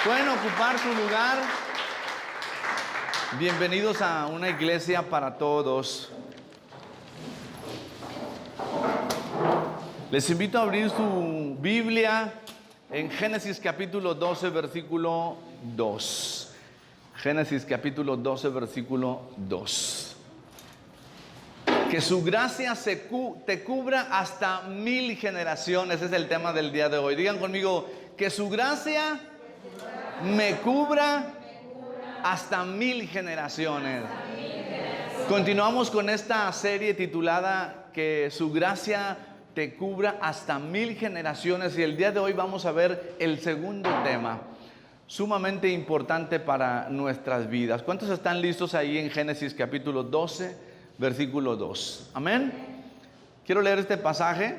Pueden ocupar su lugar. Bienvenidos a una iglesia para todos. Les invito a abrir su Biblia en Génesis capítulo 12, versículo 2. Génesis capítulo 12, versículo 2. Que su gracia te cubra hasta 1000 generaciones. Ese es el tema del día de hoy. Digan conmigo, que su gracia me cubra hasta 1000 generaciones. Continuamos con esta serie titulada Que su gracia te cubra hasta 1000 generaciones. Y el día de hoy vamos a ver el segundo tema, sumamente importante para nuestras vidas. ¿Cuántos están listos ahí en Génesis capítulo 12, versículo 2? Amén. Quiero leer este pasaje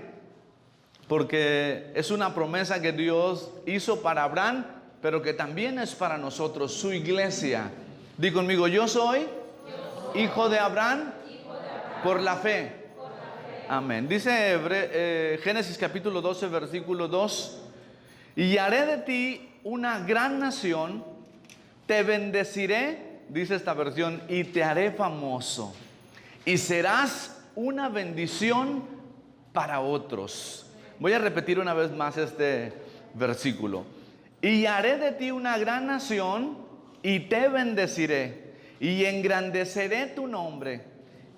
porque es una promesa que Dios hizo para Abraham, pero que también es para nosotros, su iglesia. Di conmigo, yo soy hijo de Abraham por la fe. Amén. Dice Génesis capítulo 12, versículo 2. Y haré de ti una gran nación, te bendeciré, dice esta versión, y te haré famoso, y serás una bendición para otros. Voy a repetir una vez más este versículo. Y haré de ti una gran nación, y te bendeciré, y engrandeceré tu nombre,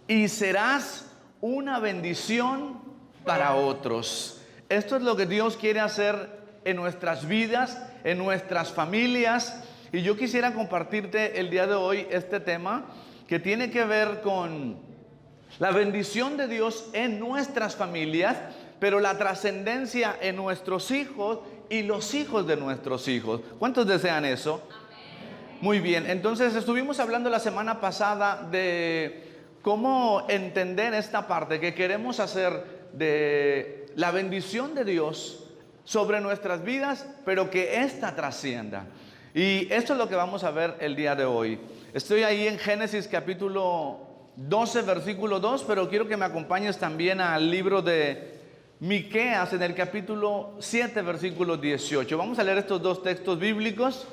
y serás una bendición para otros. Esto es lo que Dios quiere hacer en nuestras vidas, en nuestras familias. Y yo quisiera compartirte el día de hoy este tema que tiene que ver con la bendición de Dios en nuestras familias, pero la trascendencia en nuestros hijos y los hijos de nuestros hijos. ¿Cuántos desean eso? Amén. Muy bien, entonces estuvimos hablando la semana pasada de cómo entender esta parte que queremos hacer de la bendición de Dios sobre nuestras vidas, pero que ésta trascienda. Y esto es lo que vamos a ver el día de hoy. Estoy ahí en Génesis capítulo 12, versículo 2, pero quiero que me acompañes también al libro de Miqueas en el capítulo 7, versículo 18. Vamos a leer estos dos textos bíblicos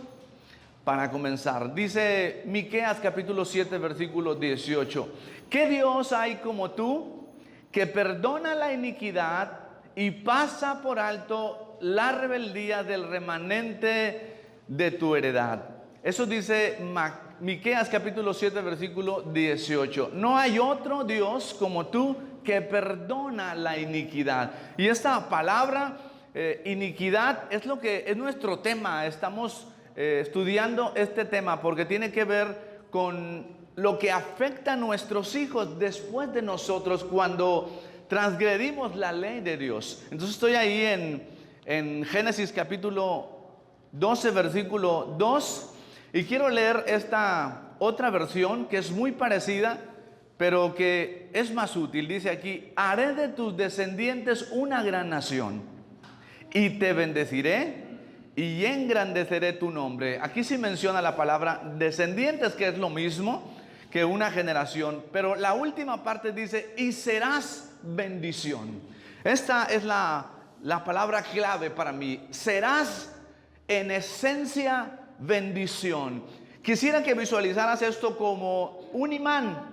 para comenzar. Dice Miqueas capítulo 7, versículo 18. ¿Qué Dios hay como tú, que perdona la iniquidad y pasa por alto la rebeldía del remanente de tu heredad? Eso dice Miqueas capítulo 7, versículo 18. No hay otro Dios como tú, que perdona la iniquidad. Y esta palabra iniquidad es lo que es nuestro tema. Estamos estudiando este tema porque tiene que ver con lo que afecta a nuestros hijos después de nosotros cuando transgredimos la ley de Dios. Entonces estoy ahí en Génesis capítulo 12, versículo 2, y quiero leer esta otra versión que es muy parecida, pero que es más útil. Dice aquí: haré de tus descendientes una gran nación, y te bendeciré, y engrandeceré tu nombre. Aquí sí menciona la palabra descendientes, que es lo mismo que una generación, pero la última parte dice: y serás bendición. Esta es la palabra clave para mí. Serás en esencia bendición. Quisiera que visualizaras esto como un imán.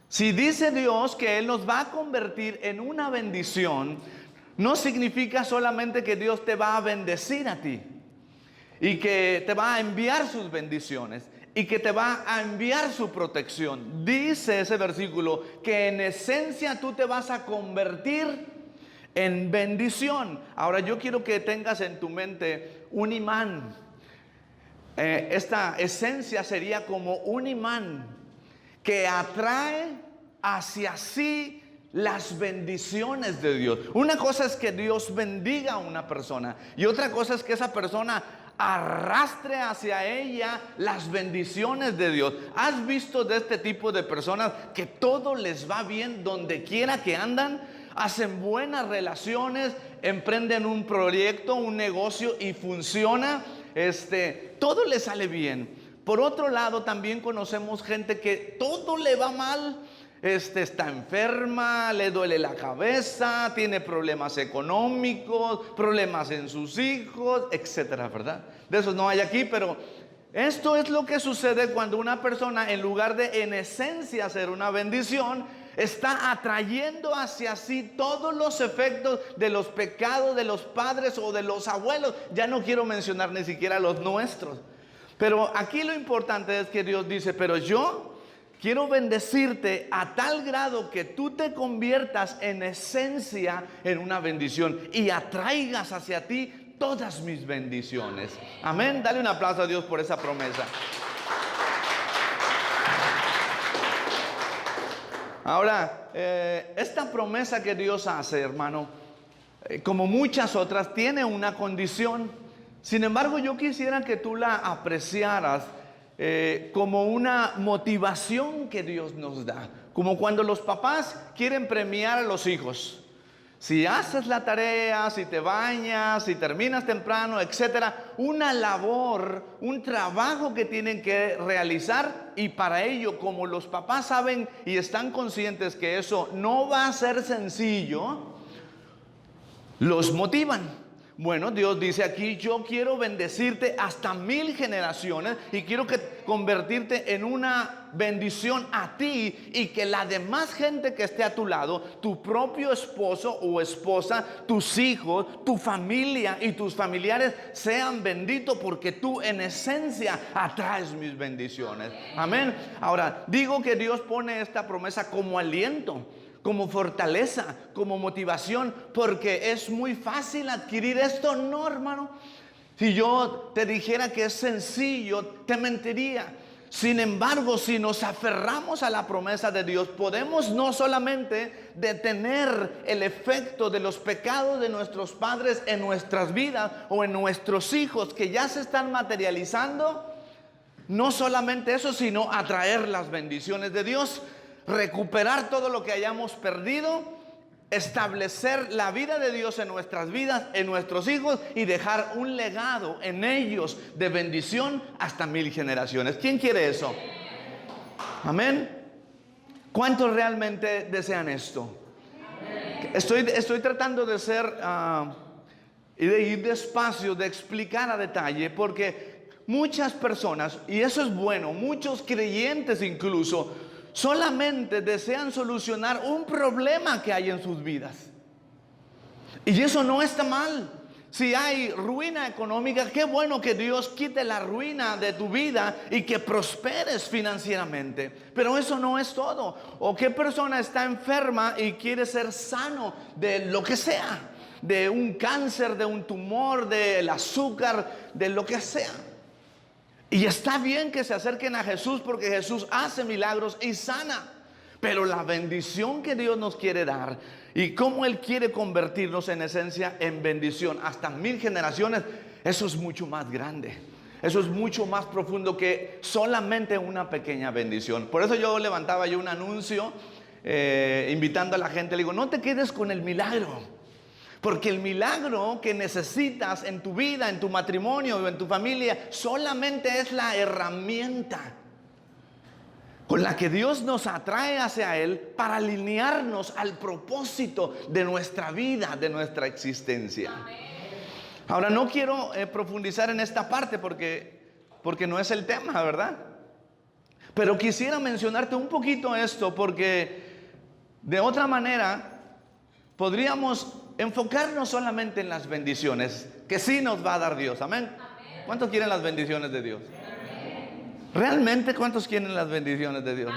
Si dice Dios que Él nos va a convertir en una bendición, no significa solamente que Dios te va a bendecir a ti y que te va a enviar sus bendiciones y que te va a enviar su protección. Dice ese versículo que en esencia tú te vas a convertir en bendición. Ahora yo quiero que tengas en tu mente un imán. Esta esencia sería como un imán que atrae hacia sí las bendiciones de Dios. Una cosa es que Dios bendiga a una persona, y otra cosa es que esa persona arrastre hacia ella las bendiciones de Dios. ¿Has visto de este tipo de personas que todo les va bien donde quiera que andan? Hacen buenas relaciones, emprenden un proyecto, un negocio y funciona. Todo les sale bien. Por otro lado, también conocemos gente que todo le va mal, está enferma, le duele la cabeza, tiene problemas económicos, problemas en sus hijos, etcétera, ¿verdad? De esos no hay aquí, pero esto es lo que sucede cuando una persona, en lugar de en esencia ser una bendición, está atrayendo hacia sí todos los efectos de los pecados de los padres o de los abuelos. Ya no quiero mencionar ni siquiera los nuestros. Pero aquí lo importante es que Dios dice, pero yo quiero bendecirte a tal grado que tú te conviertas en esencia en una bendición y atraigas hacia ti todas mis bendiciones. Amén. Dale un aplauso a Dios por esa promesa. Ahora, esta promesa que Dios hace, hermano, como muchas otras, tiene una condición. Sin embargo, yo quisiera que tú la apreciaras como una motivación que Dios nos da. Como cuando los papás quieren premiar a los hijos. Si haces la tarea, si te bañas, si terminas temprano, etcétera, una labor, un trabajo que tienen que realizar, y para ello, como los papás saben y están conscientes que eso no va a ser sencillo, los motivan. Bueno, Dios dice aquí, yo quiero bendecirte hasta 1000 generaciones y quiero convertirte en una bendición a ti y que la demás gente que esté a tu lado, tu propio esposo o esposa, tus hijos, tu familia y tus familiares sean benditos porque tú en esencia atraes mis bendiciones. Amén. Ahora, digo que Dios pone esta promesa como aliento, como fortaleza, como motivación, porque es muy fácil adquirir esto. No, hermano. Si yo te dijera que es sencillo, te mentiría. Sin embargo, si nos aferramos a la promesa de Dios, podemos no solamente detener el efecto de los pecados de nuestros padres en nuestras vidas o en nuestros hijos que ya se están materializando, no solamente eso, sino atraer las bendiciones de Dios, recuperar todo lo que hayamos perdido, establecer la vida de Dios en nuestras vidas, en nuestros hijos, y dejar un legado en ellos de bendición hasta 1000 generaciones. ¿Quién quiere eso? Amén. ¿Cuántos realmente desean esto? Estoy tratando de ser y de ir despacio, de explicar a detalle, porque muchas personas, y eso es bueno, muchos creyentes incluso, solamente desean solucionar un problema que hay en sus vidas. Y eso no está mal. Si hay ruina económica, qué bueno que Dios quite la ruina de tu vida y que prosperes financieramente. Pero eso no es todo. ¿O qué persona está enferma y quiere ser sano de lo que sea? De un cáncer, de un tumor, del azúcar, de lo que sea. Y está bien que se acerquen a Jesús porque Jesús hace milagros y sana. Pero la bendición que Dios nos quiere dar y cómo Él quiere convertirnos en esencia en bendición hasta 1000 generaciones, eso es mucho más grande. Eso es mucho más profundo que solamente una pequeña bendición. Por eso yo levantaba un anuncio invitando a la gente. Le digo, no te quedes con el milagro. Porque el milagro que necesitas en tu vida, en tu matrimonio o en tu familia, solamente es la herramienta con la que Dios nos atrae hacia Él para alinearnos al propósito de nuestra vida, de nuestra existencia. Ahora, no quiero profundizar en esta parte porque no es el tema, ¿verdad? Pero quisiera mencionarte un poquito esto porque de otra manera podríamos enfocarnos solamente en las bendiciones que sí nos va a dar Dios. Amén. ¿Cuántos quieren las bendiciones de Dios? ¿Realmente cuántos quieren las bendiciones de Dios?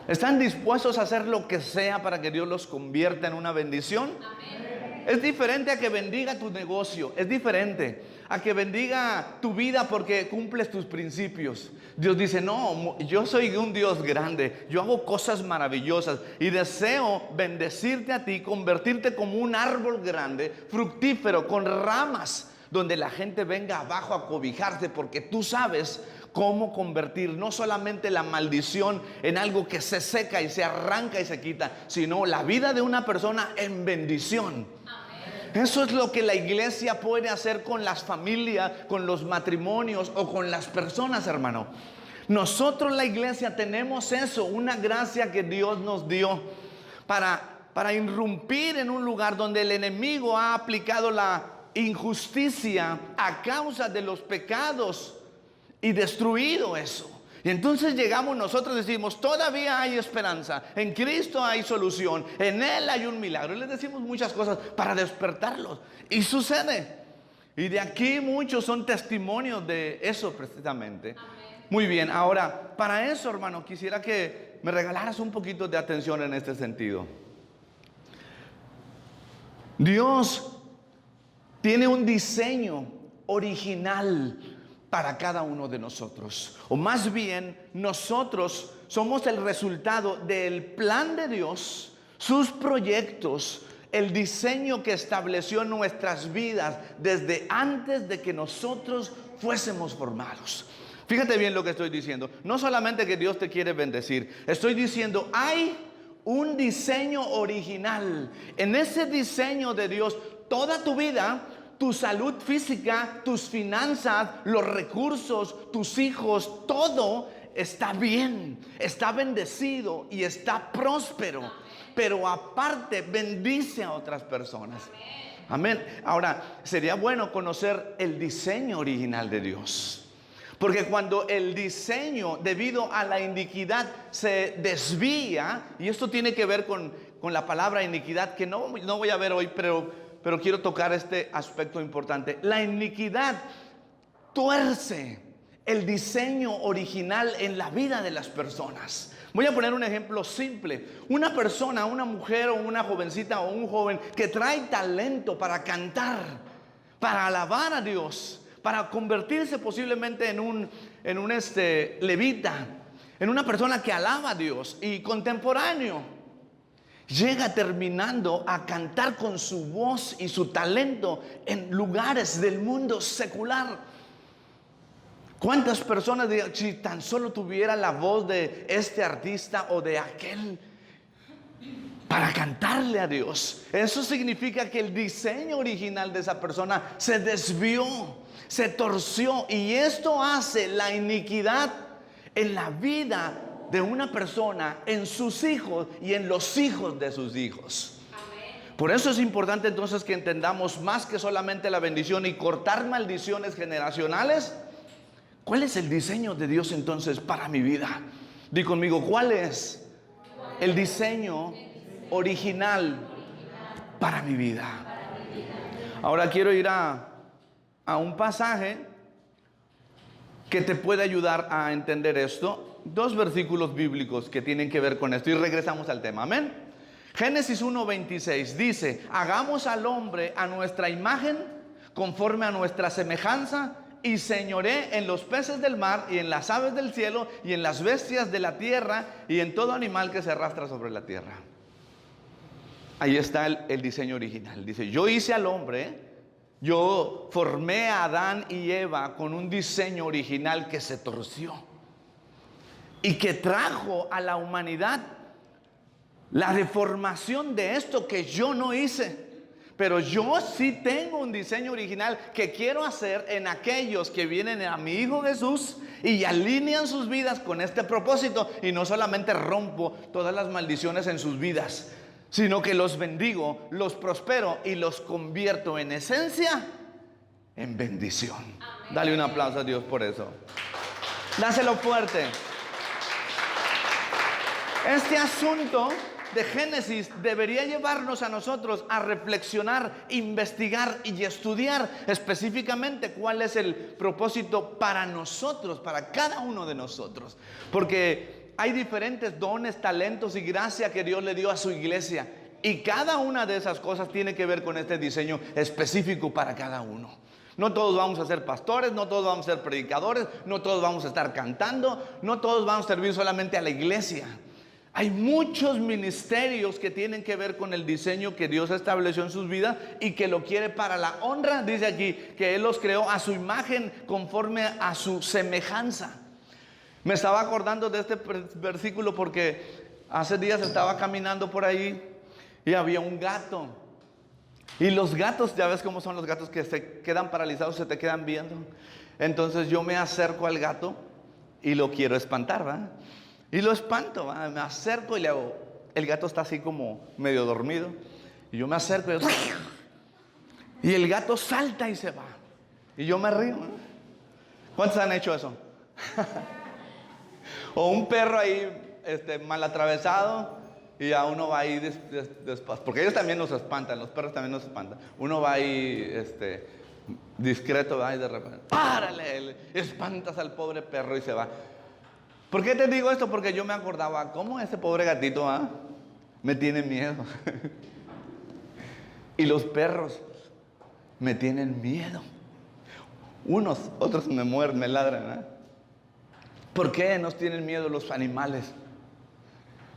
¿Están dispuestos a hacer lo que sea para que Dios los convierta en una bendición? Es diferente a que bendiga tu negocio. Es diferente a que bendiga tu vida porque cumples tus principios. Dios dice, no, yo soy un Dios grande. Yo hago cosas maravillosas y deseo bendecirte a ti, convertirte como un árbol grande, fructífero, con ramas, donde la gente venga abajo a cobijarse, porque tú sabes cómo convertir no solamente la maldición en algo que se seca y se arranca y se quita, sino la vida de una persona en bendición. Eso es lo que la iglesia puede hacer con las familias, con los matrimonios o con las personas, hermano. Nosotros, la iglesia, tenemos eso, una gracia que Dios nos dio para irrumpir en un lugar donde el enemigo ha aplicado la injusticia a causa de los pecados y destruido eso. Y entonces llegamos nosotros y decimos, todavía hay esperanza, en Cristo hay solución, en Él hay un milagro. Y les decimos muchas cosas para despertarlos. Y sucede. Y de aquí muchos son testimonios de eso precisamente. Amén. Muy bien, ahora, para eso, hermano, quisiera que me regalaras un poquito de atención en este sentido. Dios tiene un diseño original para cada uno de nosotros. O más bien, nosotros somos el resultado del plan de Dios, sus proyectos, el diseño que estableció en nuestras vidas desde antes de que nosotros fuésemos formados. Fíjate bien lo que estoy diciendo. No solamente que Dios te quiere bendecir, estoy diciendo, hay un diseño original. En ese diseño de Dios, toda tu vida, tu salud física, tus finanzas, los recursos, tus hijos, todo está bien, está bendecido y está próspero. Pero aparte bendice a otras personas. Amén. Ahora, sería bueno conocer el diseño original de Dios. Porque cuando el diseño, debido a la iniquidad, se desvía, y esto tiene que ver con la palabra iniquidad, que no voy a ver hoy, pero quiero tocar este aspecto importante. La iniquidad tuerce el diseño original en la vida de las personas. Voy a poner un ejemplo simple. Una persona, una mujer o una jovencita o un joven que trae talento para cantar, para alabar a Dios, para convertirse posiblemente en un levita, en una persona que alaba a Dios y contemporáneo, llega terminando a cantar con su voz y su talento en lugares del mundo secular. ¿Cuántas personas dirán, si tan solo tuviera la voz de este artista o de aquel para cantarle a Dios? Eso significa que el diseño original de esa persona se desvió, se torció, y esto hace la iniquidad en la vida de una persona, en sus hijos y en los hijos de sus hijos. Por eso es importante entonces que entendamos más que solamente la bendición y cortar maldiciones generacionales. ¿Cuál es el diseño de Dios entonces para mi vida? Di conmigo, ¿cuál es el diseño original para mi vida? Ahora quiero ir a un pasaje que te puede ayudar a entender esto. Dos versículos bíblicos que tienen que ver con esto y regresamos al tema. Amén. Génesis 1:26 dice, hagamos al hombre a nuestra imagen, conforme a nuestra semejanza, y señoré en los peces del mar y en las aves del cielo y en las bestias de la tierra y en todo animal que se arrastra sobre la tierra. Ahí está el diseño original. Dice, yo hice al hombre, yo formé a Adán y Eva con un diseño original que se torció y que trajo a la humanidad la deformación de esto que yo no hice. Pero yo sí tengo un diseño original que quiero hacer en aquellos que vienen a mi Hijo Jesús y alinean sus vidas con este propósito. Y no solamente rompo todas las maldiciones en sus vidas, sino que los bendigo, los prospero y los convierto en esencia en bendición. Amén. Dale un aplauso a Dios por eso. Dáselo fuerte. Este asunto de Génesis debería llevarnos a nosotros a reflexionar, investigar y estudiar específicamente cuál es el propósito para nosotros, para cada uno de nosotros. Porque hay diferentes dones, talentos y gracia que Dios le dio a su iglesia. Y cada una de esas cosas tiene que ver con este diseño específico para cada uno. No todos vamos a ser pastores, no todos vamos a ser predicadores, no todos vamos a estar cantando, no todos vamos a servir solamente a la iglesia. Hay muchos ministerios que tienen que ver con el diseño que Dios estableció en sus vidas y que lo quiere para la honra. Dice aquí que Él los creó a su imagen, conforme a su semejanza. Me estaba acordando de este versículo porque hace días estaba caminando por ahí y había un gato. Y los gatos, ya ves cómo son los gatos que se quedan paralizados, se te quedan viendo. Entonces yo me acerco al gato y lo quiero espantar, ¿verdad? Y lo espanto, ¿verdad? Me acerco y le hago, el gato está así como medio dormido, y yo me acerco y el gato salta y se va, y yo me río, ¿no? ¿Cuántos han hecho eso? O un perro ahí mal atravesado y a uno va ahí despacio, porque ellos también nos espantan, los perros también nos espantan. Uno va ahí discreto, ¿verdad? Y de repente, ¡párale! Espantas al pobre perro y se va. ¿Por qué te digo esto? Porque yo me acordaba, ¿cómo ese pobre gatito me tiene miedo? Y los perros me tienen miedo. Unos, otros me muerden, me ladran, ¿eh? ¿Por qué nos tienen miedo los animales?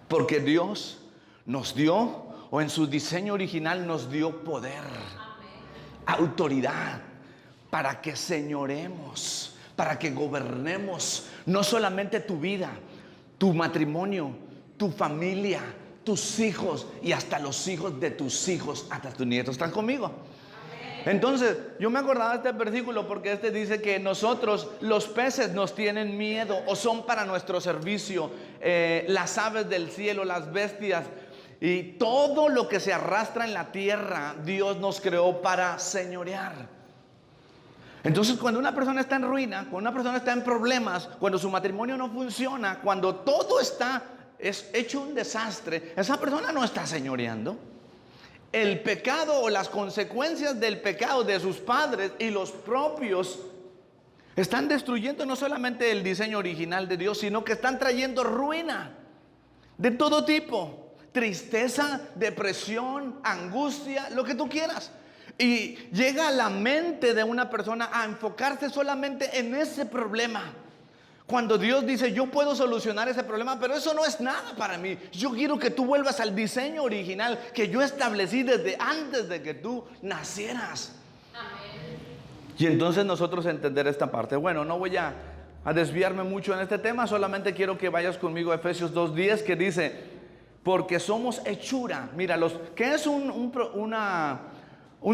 Porque Dios nos dio, o en su diseño original nos dio poder, autoridad, para que señoremos, para que gobernemos no solamente tu vida, tu matrimonio, tu familia, tus hijos y hasta los hijos de tus hijos, hasta tus nietos. ¿Están conmigo? Entonces, yo me acordaba de este versículo porque dice que nosotros, los peces nos tienen miedo o son para nuestro servicio, las aves del cielo, las bestias y todo lo que se arrastra en la tierra, Dios nos creó para señorear. Entonces, cuando una persona está en ruina, cuando una persona está en problemas, cuando su matrimonio no funciona, cuando todo es hecho un desastre, esa persona no está señoreando. El pecado o las consecuencias del pecado de sus padres y los propios están destruyendo no solamente el diseño original de Dios, sino que están trayendo ruina de todo tipo, tristeza, depresión, angustia, lo que tú quieras. Y llega a la mente de una persona a enfocarse solamente en ese problema. Cuando Dios dice, yo puedo solucionar ese problema, pero eso no es nada para mí. Yo quiero que tú vuelvas al diseño original que yo establecí desde antes de que tú nacieras. Amén. Y entonces nosotros entender esta parte. Bueno, no voy a desviarme mucho en este tema, solamente quiero que vayas conmigo a Efesios 2:10, que dice, porque somos hechura. Mira, ¿qué es un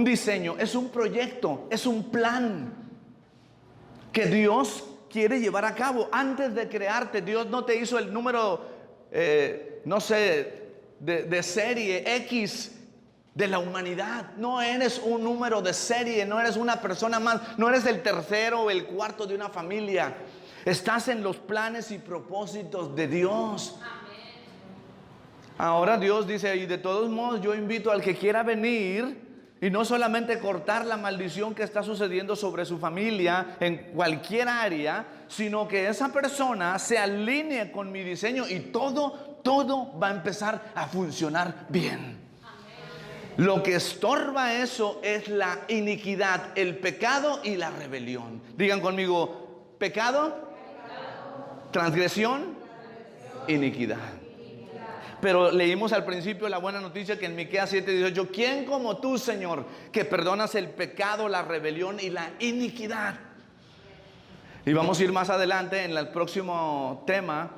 diseño? Es un proyecto, es un plan que Dios quiere llevar a cabo. Antes de crearte, Dios no te hizo el número, no sé, de serie X de la humanidad. No eres un número de serie, no eres una persona más, no eres el tercero o el cuarto de una familia. Estás en los planes y propósitos de Dios. Ahora Dios dice, y de todos modos yo invito al que quiera venir. Y no solamente cortar la maldición que está sucediendo sobre su familia en cualquier área, sino que esa persona se alinee con mi diseño y todo va a empezar a funcionar bien. Amén. Lo que estorba eso es la iniquidad, el pecado y la rebelión. Digan conmigo, pecado, transgresión, iniquidad. Pero leímos al principio la buena noticia que en Miqueas 7:18, ¿quién como tú, Señor, que perdonas el pecado, la rebelión y la iniquidad? Y vamos a ir más adelante en el próximo tema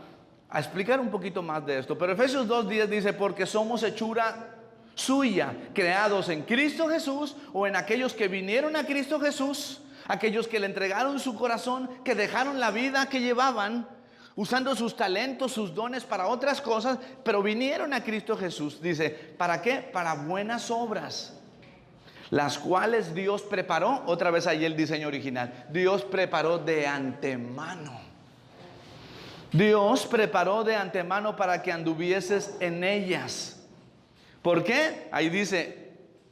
a explicar un poquito más de esto. Pero Efesios 2:10 dice, porque somos hechura suya, creados en Cristo Jesús, o en aquellos que vinieron a Cristo Jesús, aquellos que le entregaron su corazón, que dejaron la vida que llevaban, usando sus talentos, sus dones para otras cosas, pero vinieron a Cristo Jesús. Dice, ¿para qué? Para buenas obras, las cuales Dios preparó. Otra vez ahí el diseño original. Dios preparó de antemano. Dios preparó de antemano para que anduvieses en ellas. ¿Por qué? Ahí dice,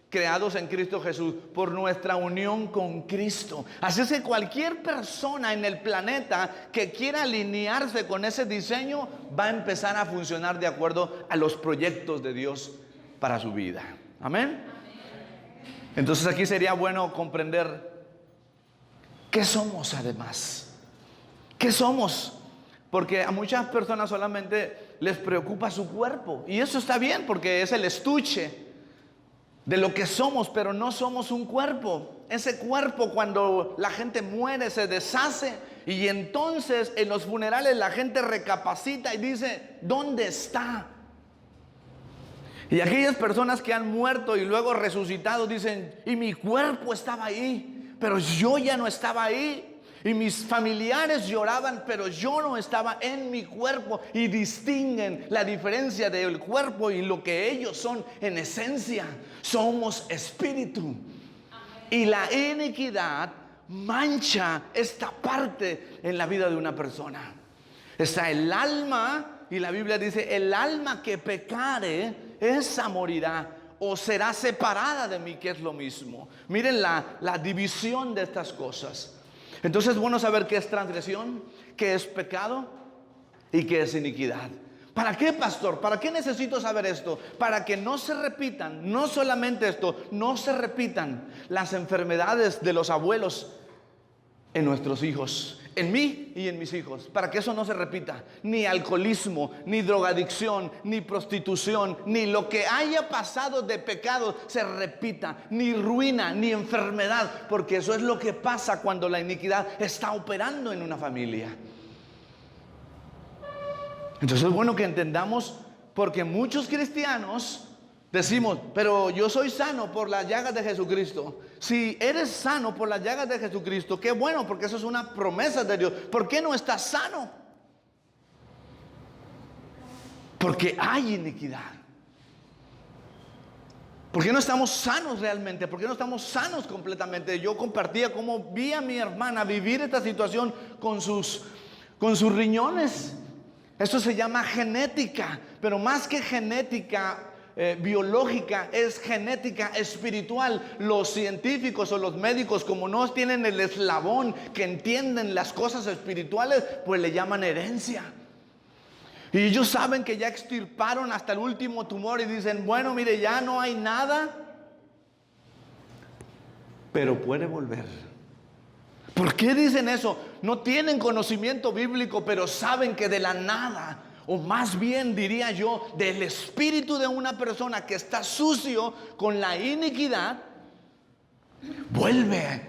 creados en Cristo Jesús, por nuestra unión con Cristo. Así es que cualquier persona en el planeta que quiera alinearse con ese diseño va a empezar a funcionar de acuerdo a los proyectos de Dios para su vida. Amén. Entonces aquí sería bueno comprender qué somos además. ¿Qué somos? Porque a muchas personas solamente les preocupa su cuerpo, y eso está bien porque es el estuche de lo que somos, pero no somos un cuerpo. Ese cuerpo, cuando la gente muere, se deshace, y entonces en los funerales la gente recapacita y dice, ¿dónde está? Y aquellas personas que han muerto y luego resucitado dicen, y mi cuerpo estaba ahí, pero yo ya no estaba ahí. Y mis familiares lloraban, pero yo no estaba en mi cuerpo. Y distinguen la diferencia del cuerpo y lo que ellos son en esencia. Somos espíritu. Y la iniquidad mancha esta parte en la vida de una persona. Está el alma, y la Biblia dice: el alma que pecare, esa morirá o será separada de mí, que es lo mismo. Miren la división de estas cosas. Entonces es bueno saber qué es transgresión, qué es pecado y qué es iniquidad. ¿Para qué, pastor? ¿Para qué necesito saber esto? Para que no se repitan, no solamente esto, no se repitan las enfermedades de los abuelos en nuestros hijos, en mí y en mis hijos. Para que eso no se repita. Ni alcoholismo, ni drogadicción, ni prostitución, ni lo que haya pasado de pecado se repita. Ni ruina, ni enfermedad. Porque eso es lo que pasa cuando la iniquidad está operando en una familia. Entonces es bueno que entendamos, porque muchos cristianos decimos: pero yo soy sano por las llagas de Jesucristo. Si eres sano por las llagas de Jesucristo, qué bueno, porque eso es una promesa de Dios. ¿Por qué no estás sano? Porque hay iniquidad. ¿Por qué no estamos sanos realmente? ¿Por qué no estamos sanos completamente? Yo compartía cómo vi a mi hermana vivir esta situación con sus riñones. Esto se llama genética, pero más que genética biológica, es genética espiritual. Los científicos o los médicos, como no tienen el eslabón que entienden las cosas espirituales, pues le llaman herencia. Y ellos saben que ya extirparon hasta el último tumor y dicen: bueno, mire, ya no hay nada, pero puede volver. ¿Por qué dicen eso? No tienen conocimiento bíblico, pero saben que de la nada, o más bien diría yo, del espíritu de una persona que está sucio con la iniquidad, vuelve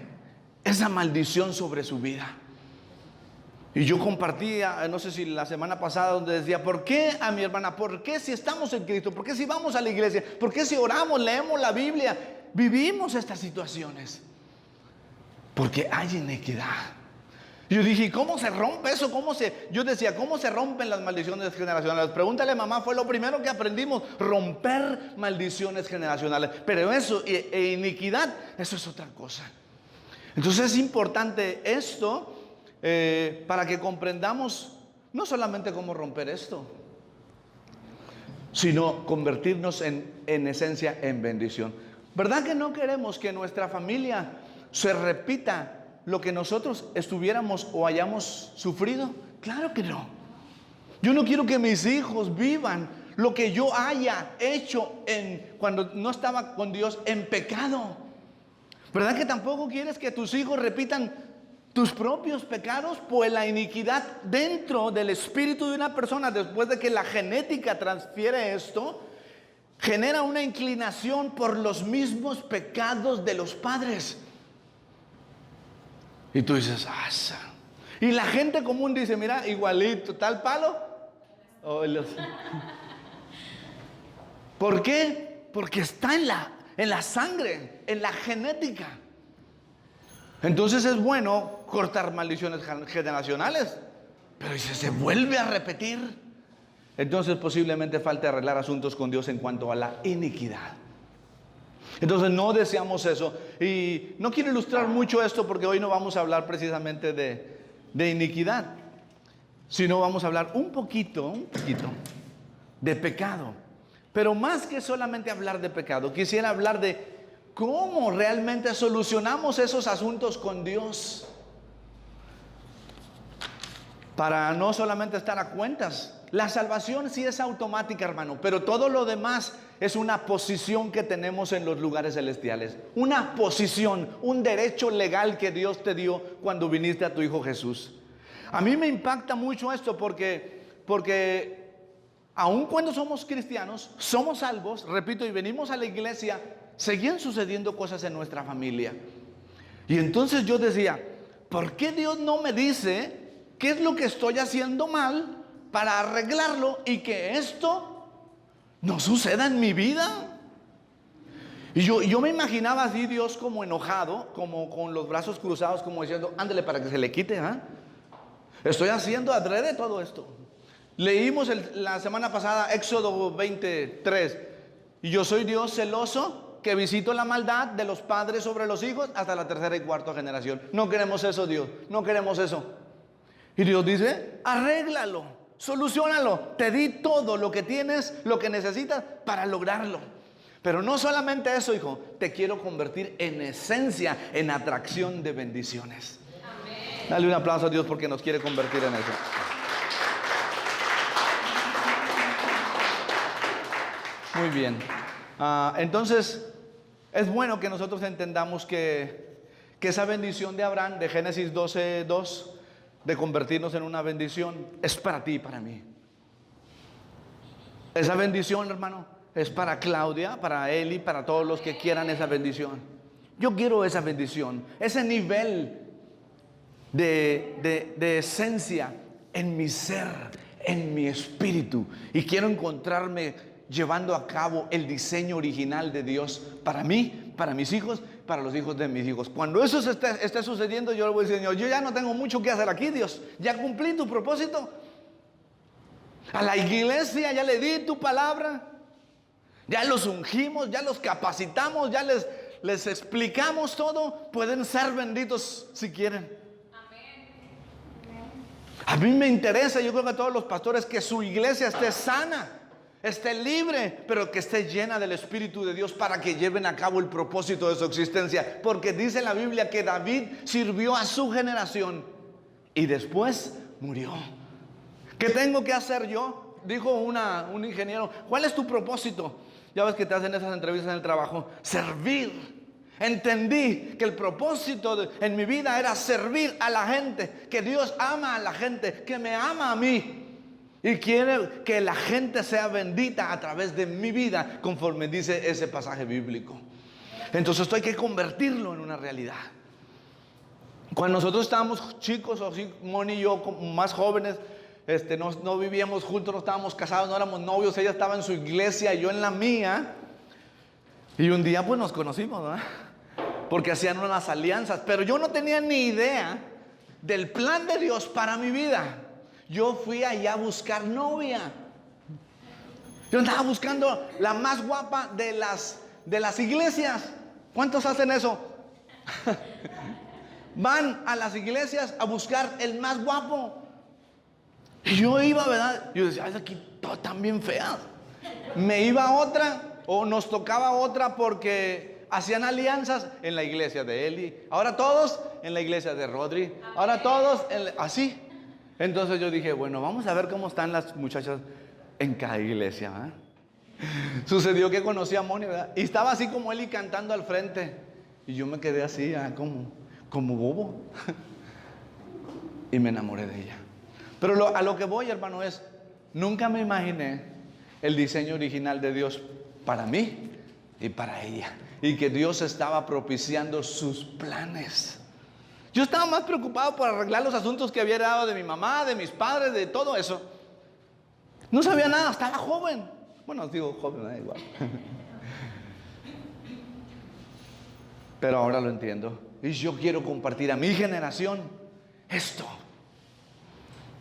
esa maldición sobre su vida. Y yo compartía, no sé si la semana pasada, donde decía: ¿por qué a mi hermana? ¿Por qué si estamos en Cristo? ¿Por qué si vamos a la iglesia? ¿Por qué si oramos, leemos la Biblia, vivimos estas situaciones? Porque hay iniquidad. Yo dije: ¿cómo se rompe eso? Yo decía: ¿cómo se rompen las maldiciones generacionales? Pregúntale a mamá, fue lo primero que aprendimos: romper maldiciones generacionales. Pero eso, e iniquidad, eso es otra cosa. Entonces es importante esto para que comprendamos no solamente cómo romper esto, sino convertirnos en esencia en bendición. ¿Verdad que no queremos que nuestra familia se repita lo que nosotros estuviéramos o hayamos sufrido? Claro que no. Yo no quiero que mis hijos vivan lo que yo haya hecho cuando no estaba con Dios, en pecado. ¿Verdad que tampoco quieres que tus hijos repitan tus propios pecados? Pues la iniquidad dentro del espíritu de una persona, después de que la genética transfiere esto, genera una inclinación por los mismos pecados de los padres. Y tú dices: y la gente común dice: mira, igualito, tal palo. ¿Por qué? Porque está en la sangre, en la genética. Entonces es bueno cortar maldiciones generacionales, pero si se vuelve a repetir, entonces posiblemente falte arreglar asuntos con Dios en cuanto a la iniquidad. Entonces no deseamos eso. Y no quiero ilustrar mucho esto, porque hoy no vamos a hablar precisamente de iniquidad, sino vamos a hablar un poquito de pecado. Pero más que solamente hablar de pecado, quisiera hablar de cómo realmente solucionamos esos asuntos con Dios, para no solamente estar a cuentas. La salvación sí es automática, hermano, pero todo lo demás es una posición que tenemos en los lugares celestiales. Una posición, un derecho legal que Dios te dio cuando viniste a tu Hijo Jesús. A mí me impacta mucho esto porque aun cuando somos cristianos, somos salvos, repito, y venimos a la iglesia, seguían sucediendo cosas en nuestra familia. Y entonces yo decía: ¿por qué Dios no me dice qué es lo que estoy haciendo mal para arreglarlo y que esto no suceda en mi vida? Y yo me imaginaba así Dios como enojado, como con los brazos cruzados, como diciendo, ándale para que se le quite, ¿ah? Estoy haciendo adrede todo esto. Leímos la semana pasada Éxodo 23. Y yo soy Dios celoso que visito la maldad de los padres sobre los hijos hasta la tercera y cuarta generación. No queremos eso, Dios. No queremos eso. Y Dios dice, arréglalo, soluciónalo. Te di todo lo que tienes, lo que necesitas para lograrlo. Pero no solamente eso, hijo. Te quiero convertir en esencia, en atracción de bendiciones. Amén. Dale un aplauso a Dios porque nos quiere convertir en eso. Muy bien. Entonces, es bueno que nosotros entendamos que esa bendición de Abraham, de Génesis 12:2, de convertirnos en una bendición, es para ti y para mí. Esa bendición, hermano, es para Claudia, para Eli, para todos los que quieran esa bendición. Yo quiero esa bendición, ese nivel de esencia en mi ser, en mi espíritu. Y quiero encontrarme llevando a cabo el diseño original de Dios para mí, para mis hijos, para los hijos de mis hijos. Cuando eso esté sucediendo, yo le voy a decir, Señor, yo ya no tengo mucho que hacer aquí, Dios. Ya cumplí tu propósito. A la iglesia ya le di tu palabra. Ya los ungimos, ya los capacitamos, ya les explicamos todo. Pueden ser benditos si quieren. A mí me interesa, yo creo que a todos los pastores, que su iglesia esté sana, esté libre, pero que esté llena del Espíritu de Dios para que lleven a cabo el propósito de su existencia. Porque dice la Biblia que David sirvió a su generación y después murió. ¿Qué tengo que hacer yo? Dijo un ingeniero, ¿cuál es tu propósito? Ya ves que te hacen esas entrevistas en el trabajo. Servir. Entendí que el propósito en mi vida era servir a la gente, que Dios ama a la gente, que me ama a mí. Y quiere que la gente sea bendita a través de mi vida, conforme dice ese pasaje bíblico. Entonces esto hay que convertirlo en una realidad. Cuando nosotros estábamos chicos, o así, Moni y yo, más jóvenes, no vivíamos juntos, no estábamos casados, no éramos novios. Ella estaba en su iglesia, yo en la mía. Y un día pues nos conocimos, ¿verdad? Porque hacían unas alianzas. Pero yo no tenía ni idea del plan de Dios para mi vida. Yo fui allá a buscar novia. Yo andaba buscando la más guapa de las iglesias. ¿Cuántos hacen eso? Van a las iglesias a buscar el más guapo. Y yo iba, ¿verdad? Yo decía, ay, aquí todas están bien feas. Me iba a otra, o nos tocaba otra, porque hacían alianzas en la iglesia de Eli. Ahora todos en la iglesia de Rodri. Ahora todos así. Entonces yo dije, bueno, vamos a ver cómo están las muchachas en cada iglesia, ¿verdad? Sucedió que conocí a Moni, ¿verdad? Y estaba así como Eli cantando al frente. Y yo me quedé así, como bobo. Y me enamoré de ella. Pero a lo que voy, hermano, es, nunca me imaginé el diseño original de Dios para mí y para ella. Y que Dios estaba propiciando sus planes. Yo estaba más preocupado por arreglar los asuntos que había heredado de mi mamá, de mis padres, de todo eso. No sabía nada, estaba joven. Bueno, digo joven, da igual. Pero ahora lo entiendo. Y yo quiero compartir a mi generación esto.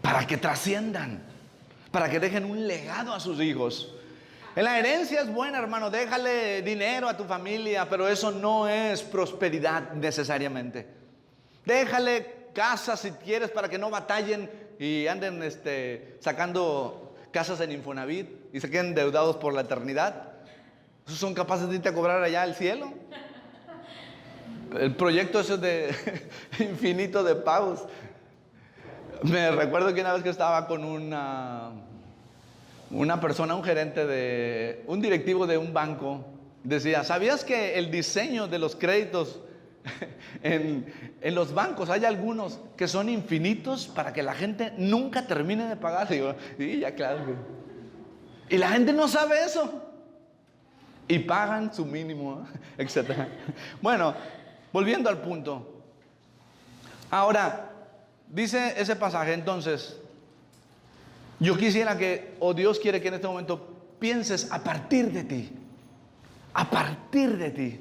Para que trasciendan. Para que dejen un legado a sus hijos. La herencia es buena, hermano. Déjale dinero a tu familia, pero eso no es prosperidad necesariamente. Déjale casas si quieres para que no batallen y anden sacando casas en Infonavit y se queden endeudados por la eternidad. Esos son capaces de irte a cobrar allá al cielo. El proyecto ese de infinito de pagos. Me recuerdo que una vez que estaba con una persona, un gerente un directivo de un banco, decía, ¿sabías que el diseño de los créditos en los bancos hay algunos que son infinitos para que la gente nunca termine de pagar? Digo, sí, ya claro. Y la gente no sabe eso. Y pagan su mínimo, etc. Bueno, volviendo al punto. Ahora, dice ese pasaje, entonces, yo quisiera que, o Dios quiere que en este momento pienses a partir de ti. a partir de ti.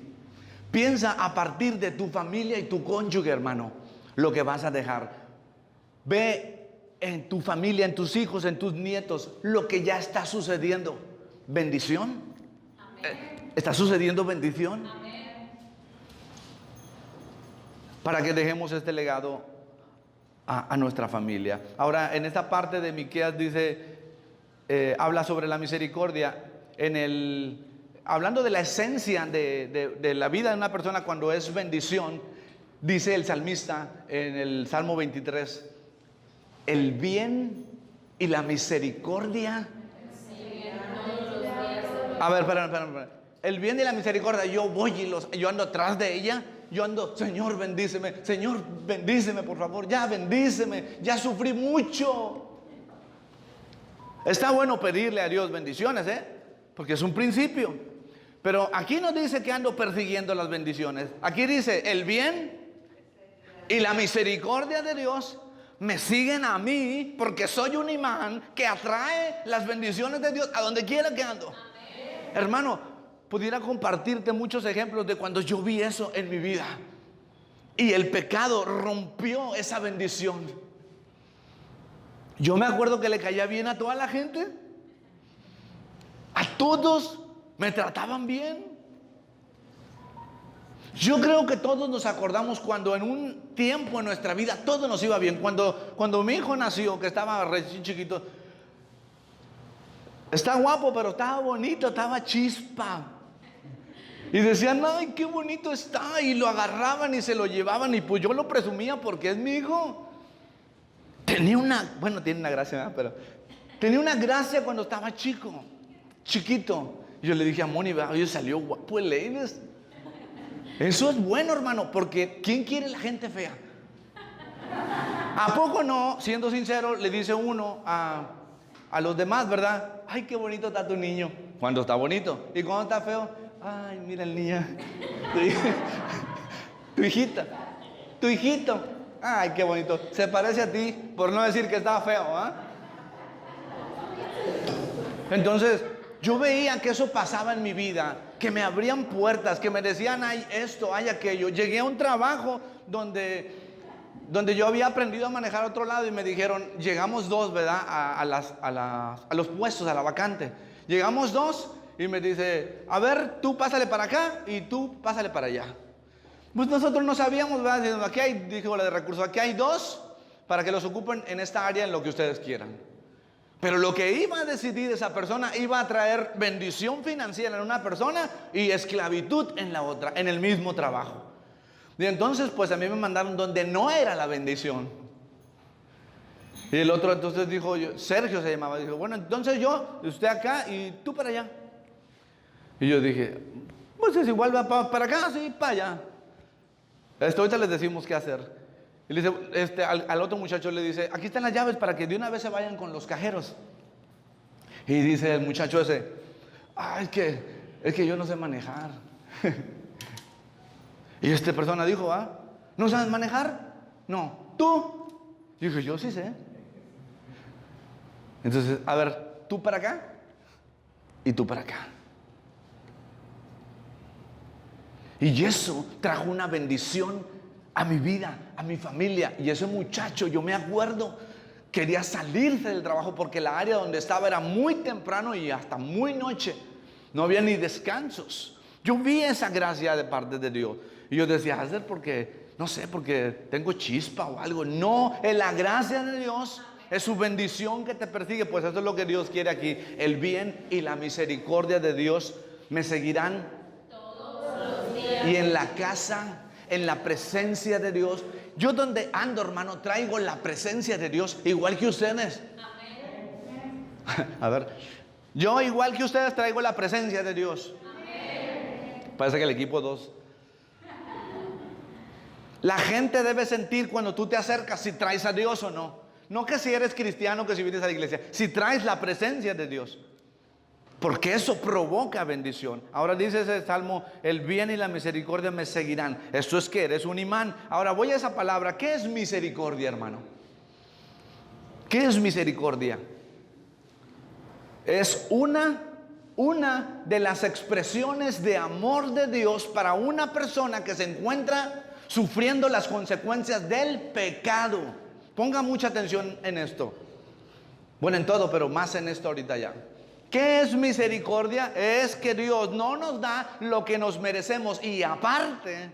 Piensa a partir de tu familia y tu cónyuge, hermano, lo que vas a dejar. Ve en tu familia, en tus hijos, en tus nietos, lo que ya está sucediendo. Bendición. ¿Está sucediendo bendición? Amén. Para que dejemos este legado a nuestra familia. Ahora, en esta parte de Miqueas dice, habla sobre la misericordia. Hablando de la esencia de la vida de una persona cuando es bendición, dice el salmista en el Salmo 23, el bien y la misericordia. A ver, espera. El bien y la misericordia, yo voy y yo ando atrás de ella. Yo ando, Señor, bendíceme, por favor, ya bendíceme, ya sufrí mucho. Está bueno pedirle a Dios bendiciones, porque es un principio. Pero aquí no dice que ando persiguiendo las bendiciones. Aquí dice, el bien y la misericordia de Dios me siguen a mí, porque soy un imán que atrae las bendiciones de Dios a donde quiera que ando. Amén. Hermano, pudiera compartirte muchos ejemplos de cuando yo vi eso en mi vida y el pecado rompió esa bendición. Yo me acuerdo que le caía bien a toda la gente, a todos me trataban bien. Yo creo que todos nos acordamos cuando en un tiempo en nuestra vida todo nos iba bien. Cuando mi hijo nació, que estaba recién chiquito, está guapo, pero estaba bonito, estaba chispa. Y decían, ay, qué bonito está. Y lo agarraban y se lo llevaban. Y pues yo lo presumía porque es mi hijo. Tiene una gracia, ¿verdad? Pero tenía una gracia cuando estaba chiquito. Y yo le dije a Moni, oye, salió guapo el Leides. Eso es bueno, hermano, porque ¿quién quiere la gente fea? ¿A poco no? Siendo sincero, le dice uno a los demás, ¿verdad? Ay, qué bonito está tu niño. Cuando está bonito. Y cuando está feo, ay, mira el niño. Tu hijito. Ay, qué bonito. Se parece a ti, por no decir que estaba feo, ¿ah? Entonces, yo veía que eso pasaba en mi vida, que me abrían puertas, que me decían, hay esto, hay aquello. Llegué a un trabajo donde yo había aprendido a manejar a otro lado y me dijeron, llegamos dos, ¿verdad? A los puestos, a la vacante. Llegamos dos y me dice, a ver, tú pásale para acá y tú pásale para allá. Pues nosotros no sabíamos, ¿verdad? Diciendo, aquí hay, dijo la de recursos, aquí hay dos para que los ocupen en esta área en lo que ustedes quieran. Pero lo que iba a decidir esa persona iba a traer bendición financiera en una persona y esclavitud en la otra, en el mismo trabajo. Y entonces pues a mí me mandaron donde no era la bendición. Y el otro entonces dijo, Sergio se llamaba, dijo, bueno, entonces usted acá y tú para allá. Y yo dije, pues es igual, va para acá, sí, para allá. Ahorita les decimos qué hacer. Y le dice, al otro muchacho le dice, aquí están las llaves para que de una vez se vayan con los cajeros. Y dice el muchacho ese, es que yo no sé manejar. Y esta persona dijo, ¿no sabes manejar? No, ¿tú? Y dije, yo sí sé. Entonces, a ver, tú para acá y tú para acá. Y eso trajo una bendición a mi vida, a mi familia. Y ese muchacho, yo me acuerdo, quería salirse del trabajo porque la área donde estaba era muy temprano y hasta muy noche. No había ni descansos. Yo vi esa gracia de parte de Dios. Y yo decía, ¿hacer porque, no sé, porque tengo chispa o algo? No, es la gracia de Dios. Es su bendición que te persigue. Pues eso es lo que Dios quiere aquí. El bien y la misericordia de Dios me seguirán todos los días. Y en la casa, en la presencia de Dios. Yo donde ando, hermano, traigo la presencia de Dios igual que ustedes. Amén. A ver, yo igual que ustedes traigo la presencia de Dios. Amén. Parece que el equipo 2. La gente debe sentir cuando tú te acercas si traes a Dios o no. No que si eres cristiano, que si vienes a la iglesia, si traes la presencia de Dios. Porque eso provoca bendición. Ahora dice ese salmo, el bien y la misericordia me seguirán. Esto es que eres un imán. Ahora voy a esa palabra. ¿Qué es misericordia, hermano? ¿Qué es misericordia? Es una una de las expresiones de amor de Dios para una persona que se encuentra sufriendo las consecuencias del pecado. Ponga mucha atención en esto. Bueno, en todo, pero más en esto ahorita ya. ¿Qué es misericordia? Es que Dios no nos da lo que nos merecemos, y aparte,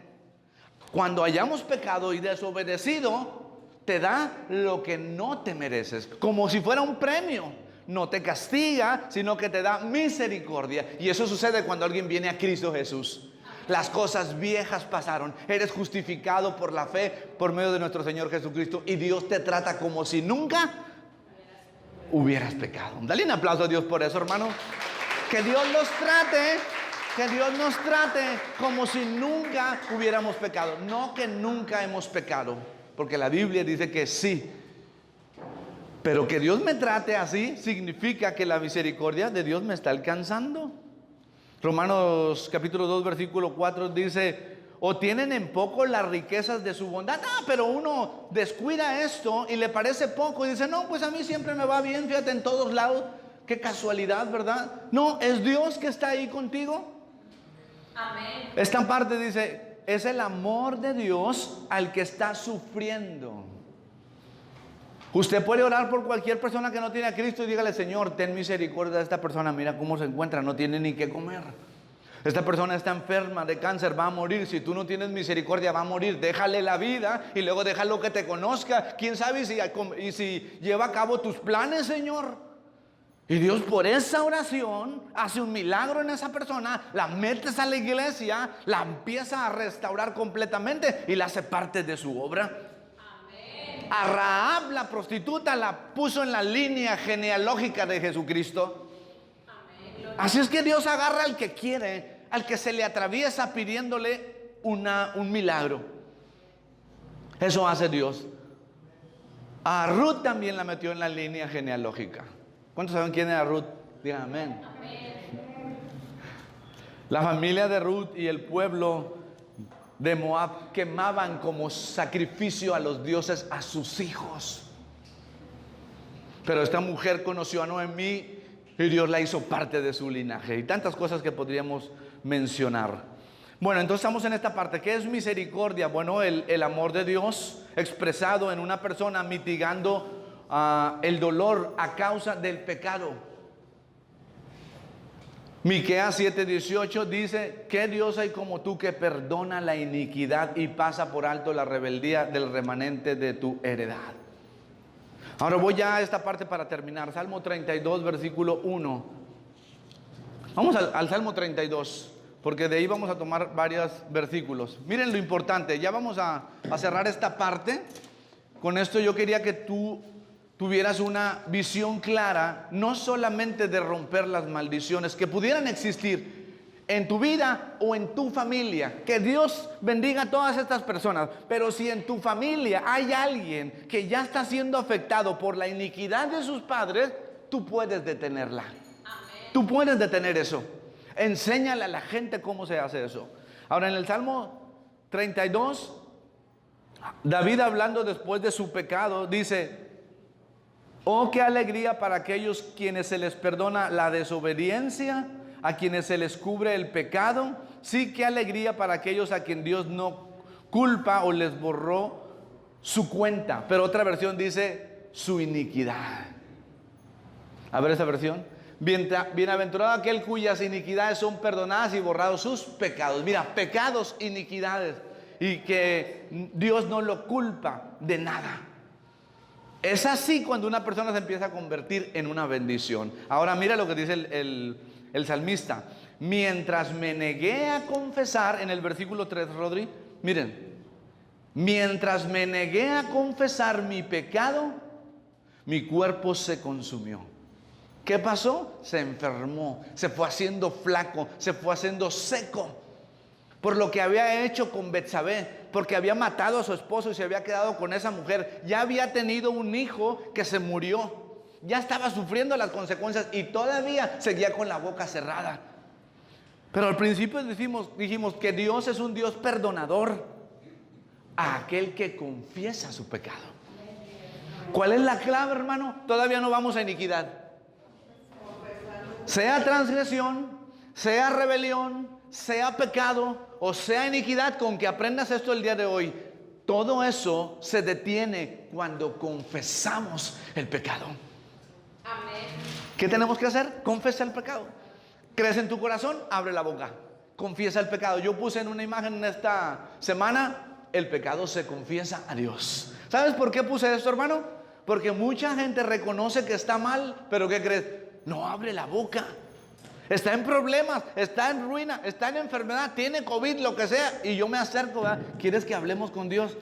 cuando hayamos pecado y desobedecido, te da lo que no te mereces, como si fuera un premio. No te castiga, sino que te da misericordia. Y eso sucede cuando alguien viene a Cristo Jesús. Las cosas viejas pasaron. Eres justificado por la fe, por medio de nuestro Señor Jesucristo, y Dios te trata como si nunca hubieras pecado. Dale un aplauso a Dios por eso, hermano. Que Dios nos trate como si nunca hubiéramos pecado. No que nunca hemos pecado, porque la Biblia dice que sí. Pero que Dios me trate así significa que la misericordia de Dios me está alcanzando. Romanos capítulo 2 versículo 4 dice: o tienen en poco las riquezas de su bondad. Pero uno descuida esto y le parece poco y dice: no, pues a mí siempre me va bien, fíjate, en todos lados. Qué casualidad, ¿verdad? No, es Dios que está ahí contigo. Amén. Esta parte dice: es el amor de Dios al que está sufriendo. Usted puede orar por cualquier persona que no tiene a Cristo y dígale: Señor, ten misericordia de esta persona, mira cómo se encuentra, no tiene ni qué comer. Esta persona está enferma de cáncer, va a morir. Si tú no tienes misericordia, va a morir. Déjale la vida y luego déjalo que te conozca. ¿Quién sabe si lleva a cabo tus planes, Señor? Y Dios, por esa oración, hace un milagro en esa persona, la metes a la iglesia, la empieza a restaurar completamente y la hace parte de su obra. A Rahab, la prostituta, la puso en la línea genealógica de Jesucristo. Así es que Dios agarra al que quiere, al que se le atraviesa pidiéndole un milagro. Eso hace Dios. A Ruth también la metió en la línea genealógica. ¿Cuántos saben quién era Ruth? Digan amén. La familia de Ruth y el pueblo de Moab quemaban como sacrificio a los dioses a sus hijos. Pero esta mujer conoció a Noemí y Dios la hizo parte de su linaje. Y tantas cosas que podríamos mencionar. Bueno, entonces estamos en esta parte. ¿Qué es misericordia? Bueno, el amor de Dios expresado en una persona, mitigando el dolor a causa del pecado. Miqueas 7:18 dice: ¿qué Dios hay como tú que perdona la iniquidad y pasa por alto la rebeldía del remanente de tu heredad? Ahora voy ya a esta parte para terminar. Salmo 32 versículo 1. Vamos al Salmo 32, porque de ahí vamos a tomar varios versículos. Miren lo importante, ya vamos a cerrar esta parte. Con esto yo quería que tú tuvieras una visión clara, no solamente de romper las maldiciones que pudieran existir en tu vida o en tu familia. Que Dios bendiga a todas estas personas. Pero si en tu familia hay alguien que ya está siendo afectado por la iniquidad de sus padres, tú puedes detenerla. Amén. Tú puedes detener eso. Enséñale a la gente cómo se hace eso. Ahora, en el Salmo 32, David, hablando después de su pecado, dice: oh, qué alegría para aquellos quienes se les perdona la desobediencia, a quienes se les cubre el pecado. Sí, qué alegría para aquellos a quien Dios no culpa o les borró su cuenta. Pero otra versión dice: su iniquidad. A ver esa versión. Bienaventurado aquel cuyas iniquidades son perdonadas y borrados sus pecados. Mira, pecados, iniquidades, y que Dios no lo culpa de nada. Es así cuando una persona se empieza a convertir en una bendición. Ahora mira lo que dice el salmista: mientras me negué a confesar, en el versículo 3, Rodri, miren, mientras me negué a confesar mi pecado, mi cuerpo se consumió. ¿Qué pasó? Se enfermó, se fue haciendo flaco, se fue haciendo seco. Por lo que había hecho con Betsabé, porque había matado a su esposo y se había quedado con esa mujer. Ya había tenido un hijo que se murió. Ya estaba sufriendo las consecuencias y todavía seguía con la boca cerrada. Pero al principio dijimos que Dios es un Dios perdonador a aquel que confiesa su pecado. ¿Cuál es la clave, hermano? Todavía no vamos a iniquidad. Sea transgresión, sea rebelión, sea pecado o sea iniquidad, con que aprendas esto el día de hoy. Todo eso se detiene cuando confesamos el pecado. Amén. ¿Qué tenemos que hacer? Confesar el pecado. ¿Crees en tu corazón? Abre la boca. Confiesa el pecado. Yo puse en una imagen en esta semana, el pecado se confiesa a Dios. ¿Sabes por qué puse esto, hermano? Porque mucha gente reconoce que está mal, pero ¿qué crees? No abre la boca. Está en problemas, está en ruina, está en enfermedad, tiene COVID, lo que sea. Y yo me acerco, ¿verdad? ¿Quieres que hablemos con Dios?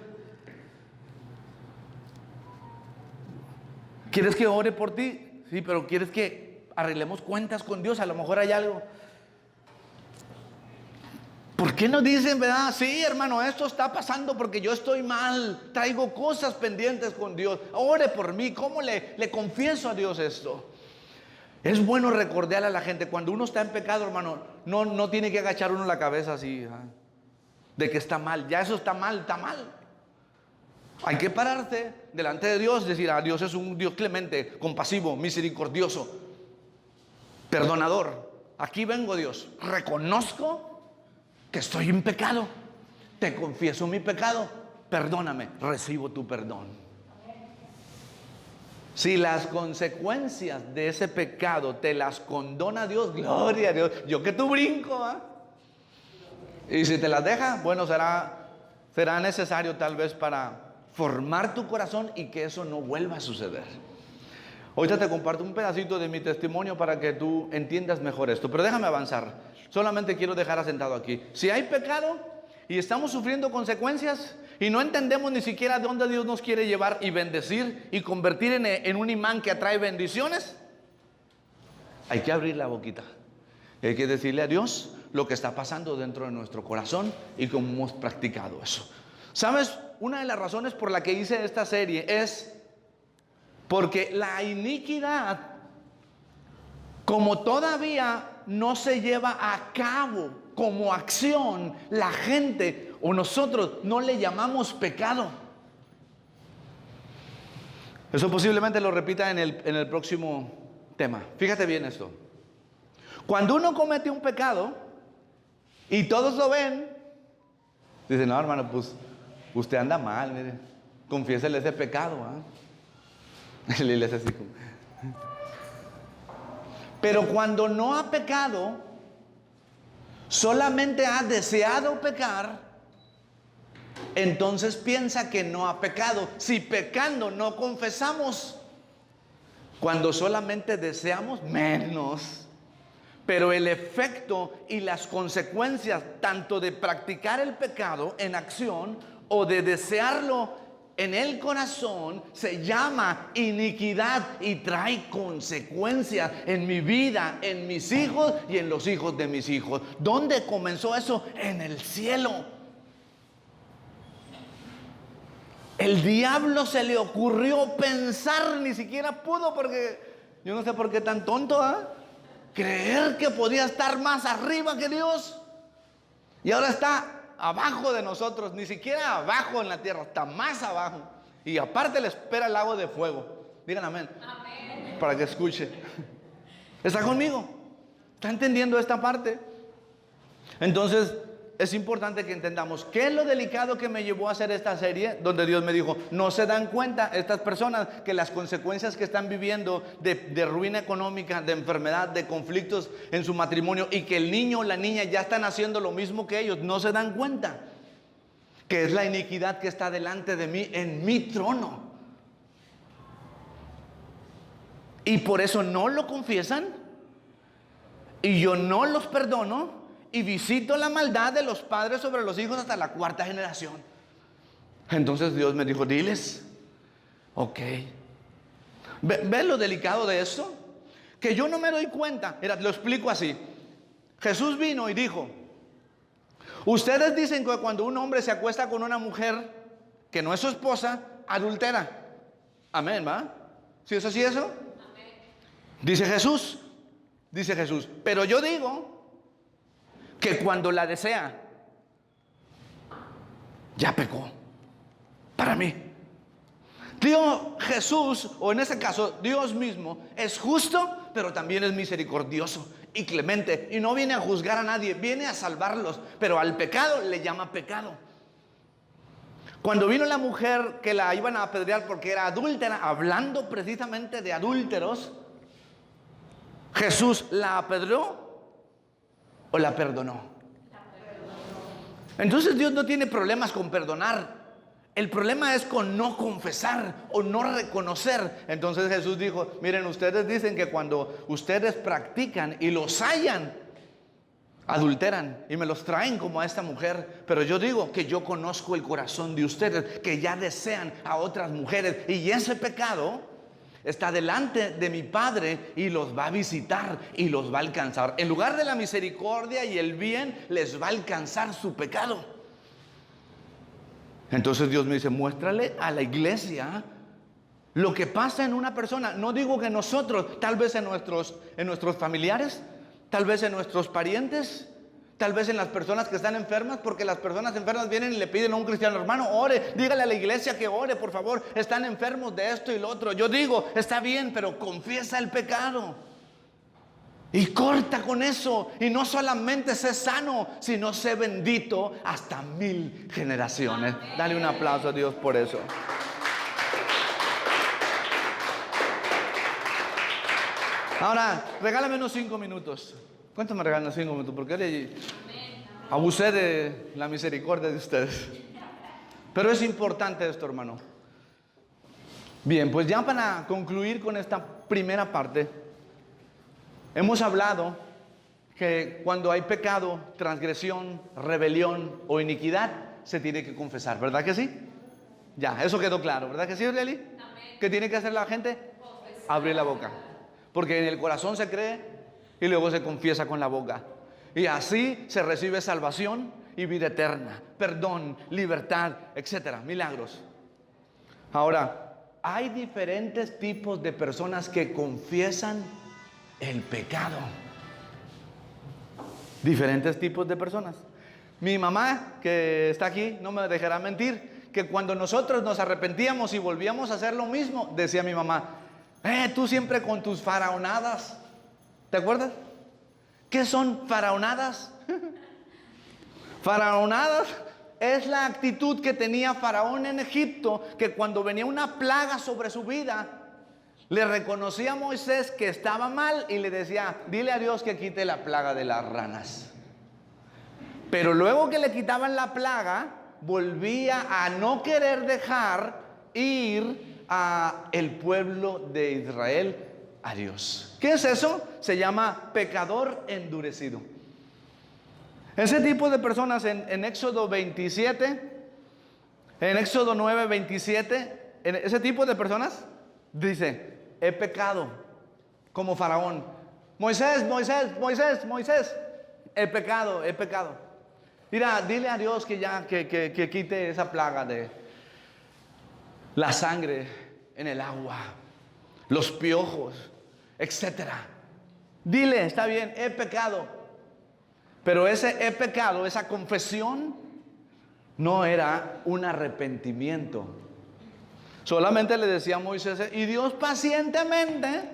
¿Quieres que ore por ti? Sí, pero ¿quieres que arreglemos cuentas con Dios? A lo mejor hay algo. ¿Por qué no dicen, verdad? Sí, hermano, esto está pasando porque yo estoy mal. Traigo cosas pendientes con Dios. Ore por mí. ¿Cómo le confieso a Dios esto? Es bueno recordarle a la gente, cuando uno está en pecado, hermano, no tiene que agachar uno la cabeza así, de que está mal. Ya eso está mal, está mal. Hay que pararse delante de Dios, decir, Dios es un Dios clemente, compasivo, misericordioso, perdonador. Aquí vengo, Dios, reconozco que estoy en pecado, te confieso mi pecado, perdóname, recibo tu perdón. Si las consecuencias de ese pecado te las condona Dios, gloria a Dios, yo que tú brinco, y si te las deja, bueno, será necesario tal vez para formar tu corazón y que eso no vuelva a suceder. Ahorita te comparto un pedacito de mi testimonio para que tú entiendas mejor esto, pero déjame avanzar. Solamente quiero dejar asentado aquí. Si hay pecado y estamos sufriendo consecuencias y no entendemos ni siquiera dónde Dios nos quiere llevar y bendecir y convertir en un imán que atrae bendiciones, hay que abrir la boquita. Hay que decirle a Dios lo que está pasando dentro de nuestro corazón y cómo hemos practicado eso. ¿Sabes? Una de las razones por la que hice esta serie es porque la iniquidad, como todavía no se lleva a cabo como acción, la gente o nosotros no le llamamos pecado. Eso posiblemente lo repita en el próximo tema. Fíjate bien esto. Cuando uno comete un pecado y todos lo ven, dicen, no, hermano, pues usted anda mal, mire, confiésele ese pecado. Él es así como... Pero cuando no ha pecado, solamente ha deseado pecar, entonces piensa que no ha pecado. Si pecando no confesamos, cuando solamente deseamos, menos. Pero el efecto y las consecuencias tanto de practicar el pecado en acción o de desearlo en el corazón se llama iniquidad y trae consecuencias en mi vida, en mis hijos y en los hijos de mis hijos. ¿Dónde comenzó eso? En el cielo. El diablo se le ocurrió pensar, ni siquiera pudo, porque yo no sé por qué tan tonto, creer que podía estar más arriba que Dios. Y ahora está abajo de nosotros, ni siquiera abajo en la tierra, está más abajo. Y aparte le espera el lago de fuego. Digan amén. Amén. Para que escuche. ¿Está conmigo? ¿Está entendiendo esta parte? Entonces es importante que entendamos qué es lo delicado que me llevó a hacer esta serie, donde Dios me dijo, no se dan cuenta estas personas que las consecuencias que están viviendo de ruina económica, de enfermedad, de conflictos en su matrimonio, y que el niño o la niña ya están haciendo lo mismo que ellos, no se dan cuenta que es la iniquidad que está delante de mí en mi trono, y por eso no lo confiesan, y yo no los perdono, y visito la maldad de los padres sobre los hijos hasta la cuarta generación. Entonces Dios me dijo, diles, ok. ¿Ves lo delicado de esto? Que yo no me doy cuenta. Mira, lo explico así. Jesús vino y dijo, ustedes dicen que cuando un hombre se acuesta con una mujer que no es su esposa, adultera. Amén, ¿va? ¿Sí es así eso? Amén. Dice Jesús, pero yo digo que cuando la desea, ya pecó. Para mí. Dios, Jesús, o en ese caso Dios mismo, es justo, pero también es misericordioso y clemente. Y no viene a juzgar a nadie, viene a salvarlos. Pero al pecado le llama pecado. Cuando vino la mujer que la iban a apedrear porque era adúltera, hablando precisamente de adúlteros, ¿Jesús la apedreó o la perdonó? Entonces Dios no tiene problemas con perdonar. El problema es con no confesar o no reconocer. Entonces Jesús dijo, miren, ustedes dicen que cuando ustedes practican y los hallan, adulteran y me los traen como a esta mujer. Pero yo digo que yo conozco el corazón de ustedes, que ya desean a otras mujeres. Y ese pecado está delante de mi Padre y los va a visitar y los va a alcanzar. En lugar de la misericordia y el bien, les va a alcanzar su pecado. Entonces Dios me dice, muéstrale a la iglesia lo que pasa en una persona. No digo que nosotros, tal vez en nuestros familiares, tal vez en nuestros parientes, tal vez en las personas que están enfermas, porque las personas enfermas vienen y le piden a un cristiano, hermano, ore, dígale a la iglesia que ore, por favor, están enfermos de esto y lo otro. Yo digo, está bien, pero confiesa el pecado. Y corta con eso. Y no solamente sé sano, sino sé bendito hasta 1000 generaciones. Dale un aplauso a Dios por eso. Ahora, regálame unos 5 minutos. ¿Cuánto me regalan 5 minutos? Porque abusé de la misericordia de ustedes. Pero es importante esto, hermano. Bien, pues ya para concluir con esta primera parte, hemos hablado que cuando hay pecado, transgresión, rebelión o iniquidad, se tiene que confesar, ¿verdad que sí? Ya, eso quedó claro, ¿verdad que sí, Leli? ¿Qué tiene que hacer la gente? Abrir la boca. Porque en el corazón se cree y luego se confiesa con la boca. Y así se recibe salvación y vida eterna, perdón, libertad, etcétera, milagros. Ahora, hay diferentes tipos de personas que confiesan el pecado. Diferentes tipos de personas. Mi mamá, que está aquí, no me dejará mentir, que cuando nosotros nos arrepentíamos y volvíamos a hacer lo mismo, decía mi mamá, tú siempre con tus faraonadas. ¿Te acuerdas? ¿Qué son faraonadas? Faraonadas es la actitud que tenía Faraón en Egipto, que cuando venía una plaga sobre su vida, le reconocía a Moisés que estaba mal y le decía, dile a Dios que quite la plaga de las ranas. Pero luego que le quitaban la plaga, volvía a no querer dejar ir a el pueblo de Israel a Dios. ¿Qué es eso? Se llama pecador endurecido. Ese tipo de personas en Éxodo 27, en Éxodo 9, 27, ese tipo de personas dice, he pecado como Faraón. Moisés, he pecado. Mira, dile a Dios que ya que quite esa plaga de la sangre en el agua, los piojos, etcétera. Dile, está bien, he pecado. Pero ese he pecado, esa confesión, no era un arrepentimiento. Solamente le decía a Moisés, y Dios pacientemente,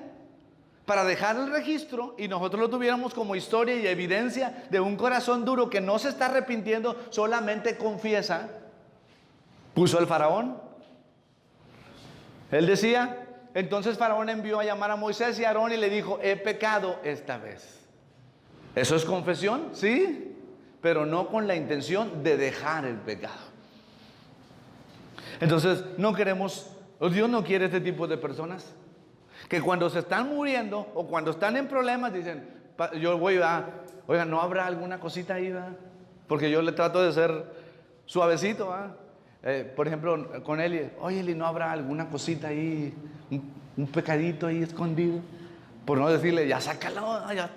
para dejar el registro y nosotros lo tuviéramos como historia y evidencia de un corazón duro que no se está arrepintiendo, solamente confiesa, puso al faraón. Él decía, entonces Faraón envió a llamar a Moisés y a Aarón y le dijo, he pecado esta vez. ¿Eso es confesión? Sí, pero no con la intención de dejar el pecado. Entonces, no queremos, Dios no quiere este tipo de personas que cuando se están muriendo o cuando están en problemas dicen, yo voy a, oiga, ¿no habrá alguna cosita ahí? ¿Va? Porque yo le trato de ser suavecito, ¿va? Por ejemplo, con Eli, oye Eli, ¿no habrá alguna cosita ahí, un pecadito ahí escondido? Por no decirle, ya sácalo, ya.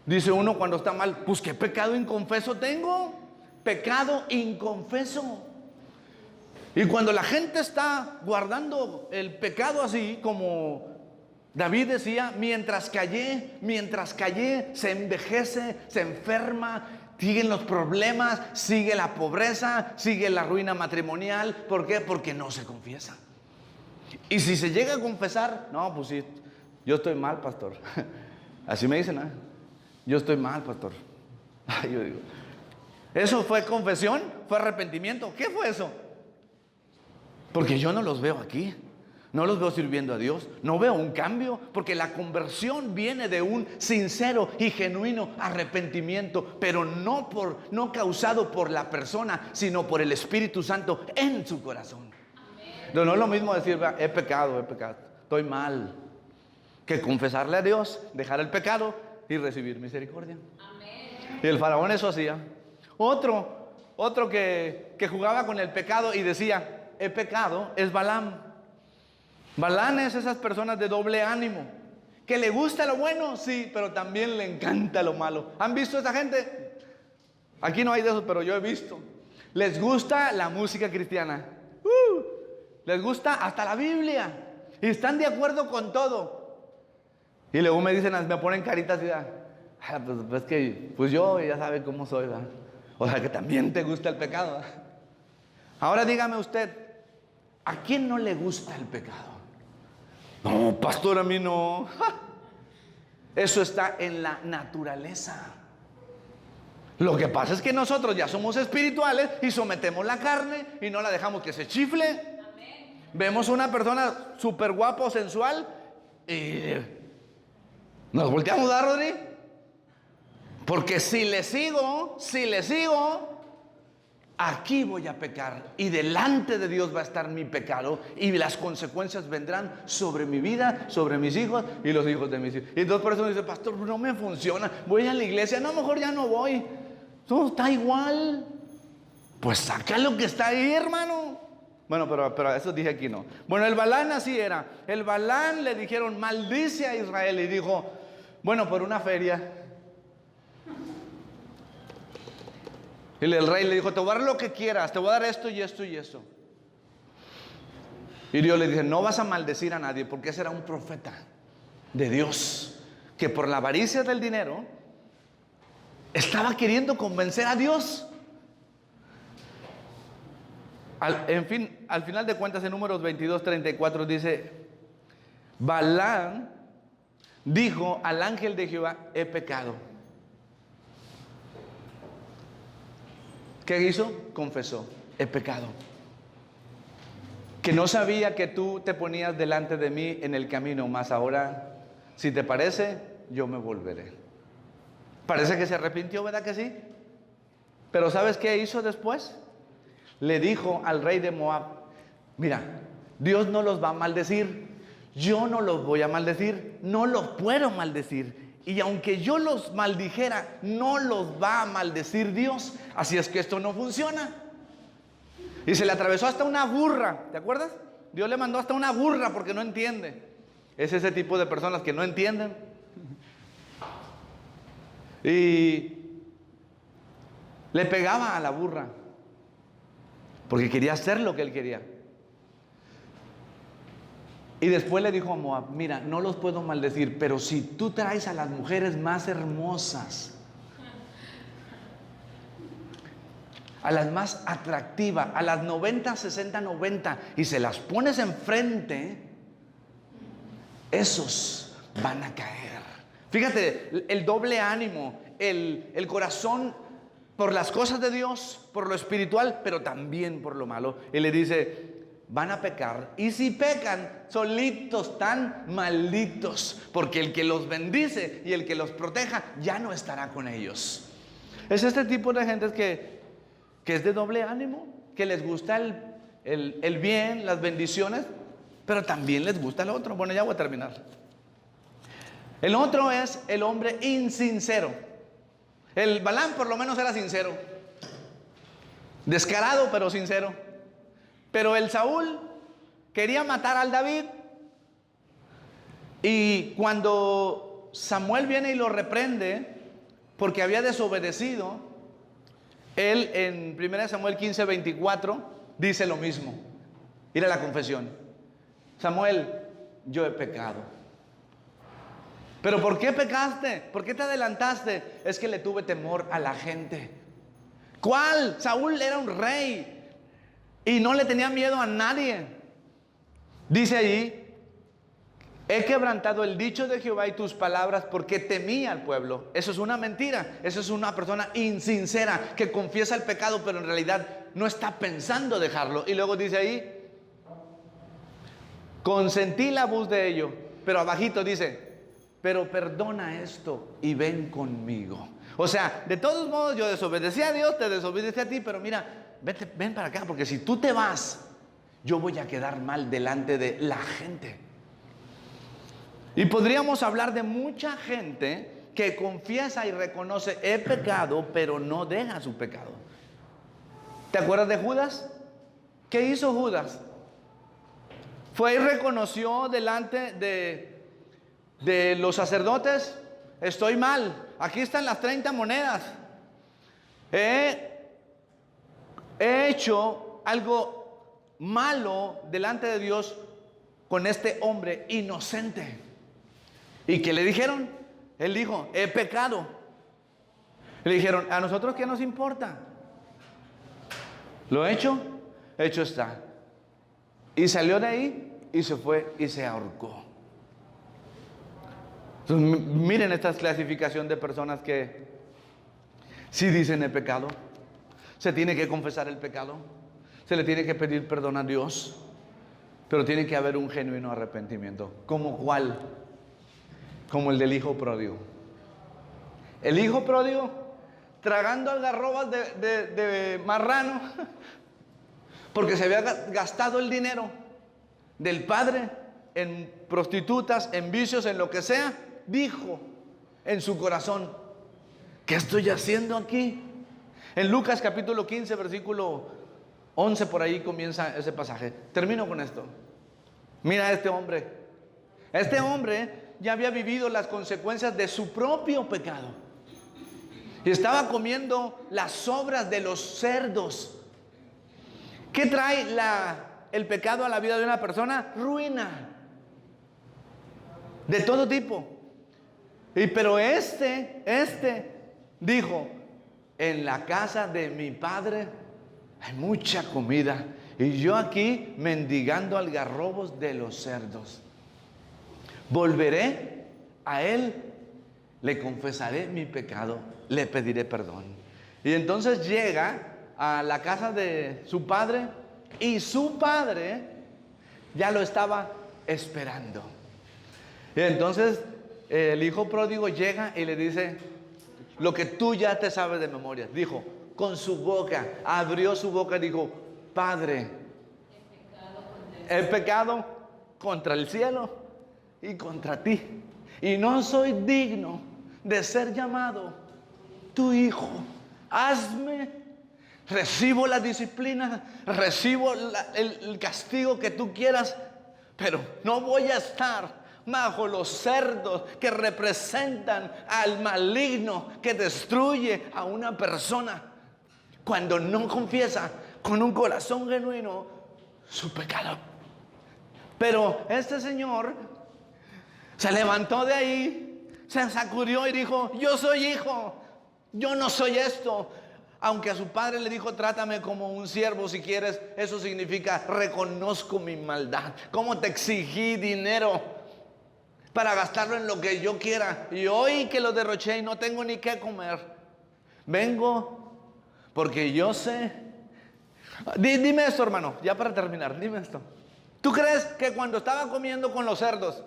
Dice uno cuando está mal, pues ¿qué pecado inconfeso tengo? Pecado inconfeso. Y cuando la gente está guardando el pecado así, como David decía, mientras callé, se envejece, se enferma, siguen los problemas, sigue la pobreza, sigue la ruina matrimonial. ¿Por qué? Porque no se confiesa. Y si se llega a confesar, no, pues sí, yo estoy mal, pastor. Así me dicen, yo estoy mal, pastor. Yo digo, ¿eso fue confesión? ¿Fue arrepentimiento? ¿Qué fue eso? Porque yo no los veo aquí. No los veo sirviendo a Dios. No veo un cambio. Porque la conversión viene de un sincero y genuino arrepentimiento. Pero no causado por la persona, sino por el Espíritu Santo en su corazón. No es lo mismo decir, he pecado, estoy mal, que confesarle a Dios, dejar el pecado y recibir misericordia. Amén. Y el faraón eso hacía. Otro que jugaba con el pecado y decía, he pecado, es Balaam. Balaam es esas personas de doble ánimo, que le gusta lo bueno, sí, pero también le encanta lo malo. ¿Han visto a esa gente? Aquí no hay de eso, pero yo he visto. Les gusta la música cristiana. Les gusta hasta la Biblia. Y están de acuerdo con todo. Y luego me dicen, me ponen caritas y pues que pues yo ya sabe cómo soy, ¿verdad? O sea que también te gusta el pecado, ¿verdad? Ahora dígame usted, ¿a quién no le gusta el pecado? No, pastor, a mí no. Eso está en la naturaleza. Lo que pasa es que nosotros ya somos espirituales y sometemos la carne y no la dejamos que se chifle. Vemos una persona súper guapa o sensual y nos volteamos a dar, Rodri. Porque si le sigo, aquí voy a pecar. Y delante de Dios va a estar mi pecado. Y las consecuencias vendrán sobre mi vida, sobre mis hijos y los hijos de mis hijos. Y entonces por eso me dice, pastor, no me funciona. Voy a la iglesia, no, mejor ya no voy. Todo está igual. Pues saca lo que está ahí, hermano. Bueno, pero eso dije aquí no. Bueno, el Balaam así era. El Balaam le dijeron, maldice a Israel. Y dijo, bueno, por una feria. Y el rey le dijo, te voy a dar lo que quieras. Te voy a dar esto y esto y esto. Y Dios le dice, no vas a maldecir a nadie, porque ese era un profeta de Dios, que por la avaricia del dinero estaba queriendo convencer a Dios. Al final de cuentas, en Números 22:34 dice, Balaam dijo al ángel de Jehová, he pecado. ¿Qué hizo? Confesó, he pecado. Que no sabía que tú te ponías delante de mí en el camino, mas ahora, si te parece, yo me volveré. Parece que se arrepintió, ¿verdad que sí? Pero ¿sabes qué hizo después? Le dijo al rey de Moab, mira, Dios no los va a maldecir, yo no los voy a maldecir, no los puedo maldecir. Y aunque yo los maldijera, no los va a maldecir Dios. Así es que esto no funciona. Y se le atravesó hasta una burra, ¿te acuerdas? Dios le mandó hasta una burra porque no entiende. Es ese tipo de personas que no entienden. Y le pegaba a la burra porque quería hacer lo que él quería. Y después le dijo a Moab, mira, no los puedo maldecir, pero si tú traes a las mujeres más hermosas, a las más atractivas, a las 90, 60, 90, y se las pones enfrente, esos van a caer. Fíjate, el doble ánimo, el corazón por las cosas de Dios, por lo espiritual, pero también por lo malo. Y le dice, van a pecar, y si pecan, solitos están malditos, porque el que los bendice y el que los proteja ya no estará con ellos. Es este tipo de gente que es de doble ánimo, que les gusta el bien, las bendiciones, pero también les gusta el otro. Bueno, ya voy a terminar. El otro es el hombre insincero. El Balaam por lo menos era sincero, descarado pero sincero. Pero el Saúl quería matar al David, y cuando Samuel viene y lo reprende porque había desobedecido, él en 1 Samuel 15:24 dice lo mismo. Mira la confesión: Samuel, yo he pecado. ¿Pero por qué pecaste? ¿Por qué te adelantaste? Es que le tuve temor a la gente. ¿Cuál? Saúl era un rey y no le tenía miedo a nadie. Dice ahí, he quebrantado el dicho de Jehová y tus palabras porque temía al pueblo. Eso es una mentira. Eso es una persona insincera que confiesa el pecado, pero en realidad no está pensando dejarlo. Y luego dice ahí, consentí la voz de ello. Pero abajito dice, pero perdona esto y ven conmigo. O sea, de todos modos yo desobedecí a Dios, te desobedecí a ti, pero mira, ven para acá, porque si tú te vas, yo voy a quedar mal delante de la gente. Y podríamos hablar de mucha gente que confiesa y reconoce el pecado, pero no deja su pecado. ¿Te acuerdas de Judas? ¿Qué hizo Judas? Fue y reconoció delante de los sacerdotes, estoy mal, aquí están las 30 monedas. He hecho algo malo delante de Dios con este hombre inocente. ¿Y qué le dijeron? Él dijo, he pecado. Le dijeron, ¿a nosotros qué nos importa? Lo hecho está. Y salió de ahí y se fue y se ahorcó. Entonces, miren esta clasificación de personas que si dicen el pecado, se tiene que confesar el pecado, se le tiene que pedir perdón a Dios, pero tiene que haber un genuino arrepentimiento. ¿Como cuál? Como el del hijo pródigo. El hijo pródigo, tragando algarrobas de marrano, porque se había gastado el dinero del padre en prostitutas, en vicios, en lo que sea, dijo en su corazón, ¿qué estoy haciendo aquí? En Lucas capítulo 15, versículo 11, por ahí comienza ese pasaje. Termino con esto. Mira a este hombre. Este hombre ya había vivido las consecuencias de su propio pecado. Y estaba comiendo las sobras de los cerdos. ¿Qué trae el pecado a la vida de una persona? Ruina. De todo tipo. Pero este dijo, en la casa de mi padre hay mucha comida y yo aquí mendigando algarrobos de los cerdos. Volveré a él, le confesaré mi pecado, le pediré perdón. Y entonces llega a la casa de su padre y su padre ya lo estaba esperando. Y entonces el hijo pródigo llega y le dice lo que tú ya te sabes de memoria. Dijo, con su boca, abrió su boca y dijo, Padre, he pecado contra el cielo y contra ti, y no soy digno de ser llamado tu hijo. Recibo la disciplina, recibo el castigo que tú quieras, pero no voy a estar bajo los cerdos que representan al maligno que destruye a una persona cuando no confiesa con un corazón genuino su pecado. Pero este señor se levantó de ahí, se sacudió y dijo, yo soy hijo, yo no soy esto. Aunque a su padre le dijo, trátame como un siervo si quieres, eso significa, reconozco mi maldad. ¿Cómo te exigí dinero para gastarlo en lo que yo quiera? Y hoy que lo derroché y no tengo ni qué comer, vengo porque yo sé. Dime esto, hermano, ya para terminar, dime esto. ¿Tú crees que cuando estaba comiendo con los cerdos,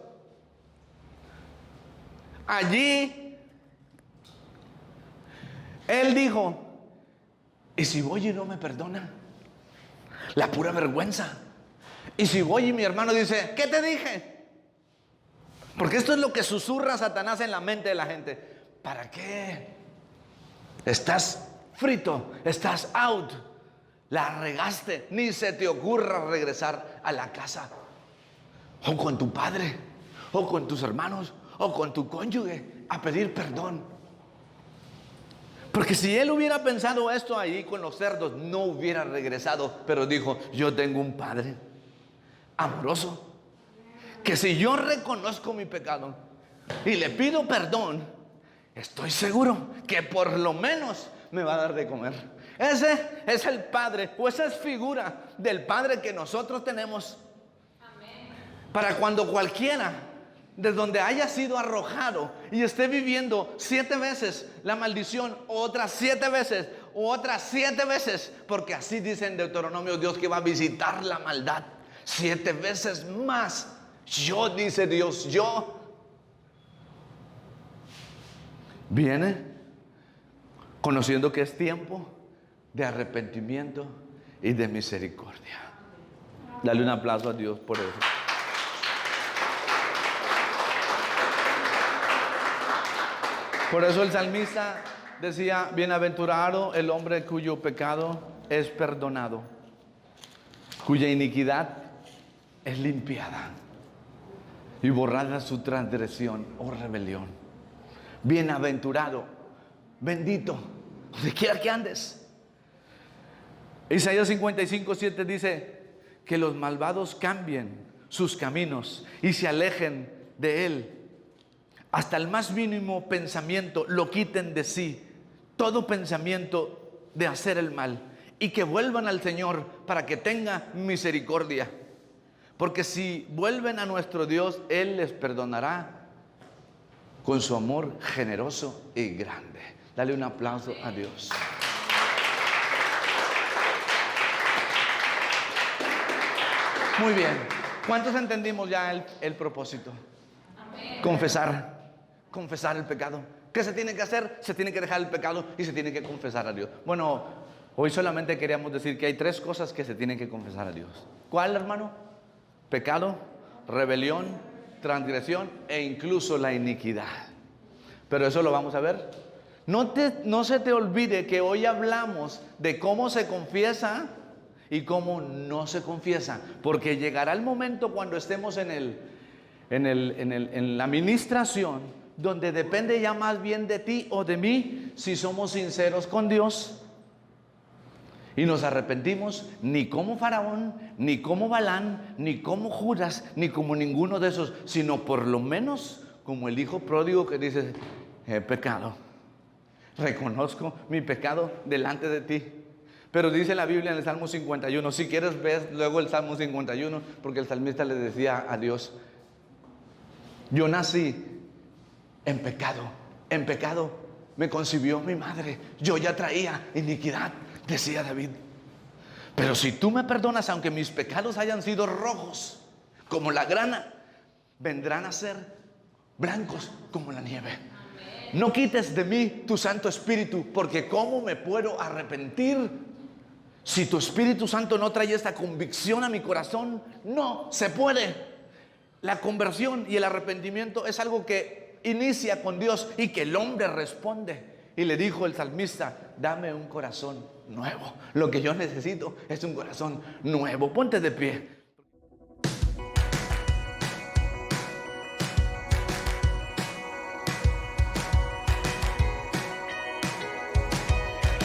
allí él dijo, ¿y si voy y no me perdona? La pura vergüenza. Y si voy y mi hermano dice, ¿qué te dije? Porque esto es lo que susurra Satanás en la mente de la gente. ¿Para qué? Estás frito, estás out, la regaste, ni se te ocurra regresar a la casa, o con tu padre, o con tus hermanos, o con tu cónyuge, a pedir perdón. Porque si él hubiera pensado esto ahí con los cerdos, no hubiera regresado. Pero dijo, yo tengo un padre amoroso, que si yo reconozco mi pecado y le pido perdón, estoy seguro que por lo menos me va a dar de comer. Ese es el padre, o esa es figura del padre que nosotros tenemos. para cuando cualquiera de donde haya sido arrojado y esté viviendo 7 veces la maldición, otras 7 veces, otras 7 veces, porque así dice en Deuteronomio Dios que va a visitar la maldad 7 veces más. Yo, dice Dios, yo. Viene conociendo que es tiempo de arrepentimiento y de misericordia. Dale un aplauso a Dios por eso. Por eso el salmista decía: bienaventurado el hombre cuyo pecado es perdonado, cuya iniquidad es limpiada y borrada su transgresión o rebelión. Bienaventurado, bendito, donde quiera que andes. Isaías 55:7 dice que los malvados cambien sus caminos y se alejen de él. Hasta el más mínimo pensamiento lo quiten de sí, todo pensamiento de hacer el mal, y que vuelvan al Señor para que tenga misericordia. Porque si vuelven a nuestro Dios, Él les perdonará con su amor generoso y grande. Dale un aplauso a Dios. Muy bien. ¿Cuántos entendimos ya el propósito? Amén. Confesar el pecado. ¿Qué se tiene que hacer? Se tiene que dejar el pecado y se tiene que confesar a Dios. Bueno, hoy solamente queríamos decir que hay 3 cosas que se tienen que confesar a Dios. ¿Cuál, hermano? Pecado, rebelión, transgresión e incluso la iniquidad. Pero eso lo vamos a ver. No se te olvide que hoy hablamos de cómo se confiesa y cómo no se confiesa, porque llegará el momento cuando estemos en la administración, donde depende ya más bien de ti o de mí si somos sinceros con Dios y nos arrepentimos, ni como Faraón, ni como Balán, ni como Judas, ni como ninguno de esos, sino por lo menos como el hijo pródigo que dice: he pecado, reconozco mi pecado delante de ti. Pero dice la Biblia en el Salmo 51, si quieres ver luego el Salmo 51, porque el salmista le decía a Dios: yo nací en pecado me concibió mi madre, yo ya traía iniquidad, decía David. Pero si tú me perdonas, aunque mis pecados hayan sido rojos como la grana, vendrán a ser blancos como la nieve. No quites de mí tu Santo Espíritu, porque ¿cómo me puedo arrepentir si tu Espíritu Santo no trae esta convicción a mi corazón? No se puede. La conversión y el arrepentimiento es algo que inicia con Dios y que el hombre responde. Y le dijo el salmista: dame un corazón nuevo. Lo que yo necesito es un corazón nuevo. Ponte de pie.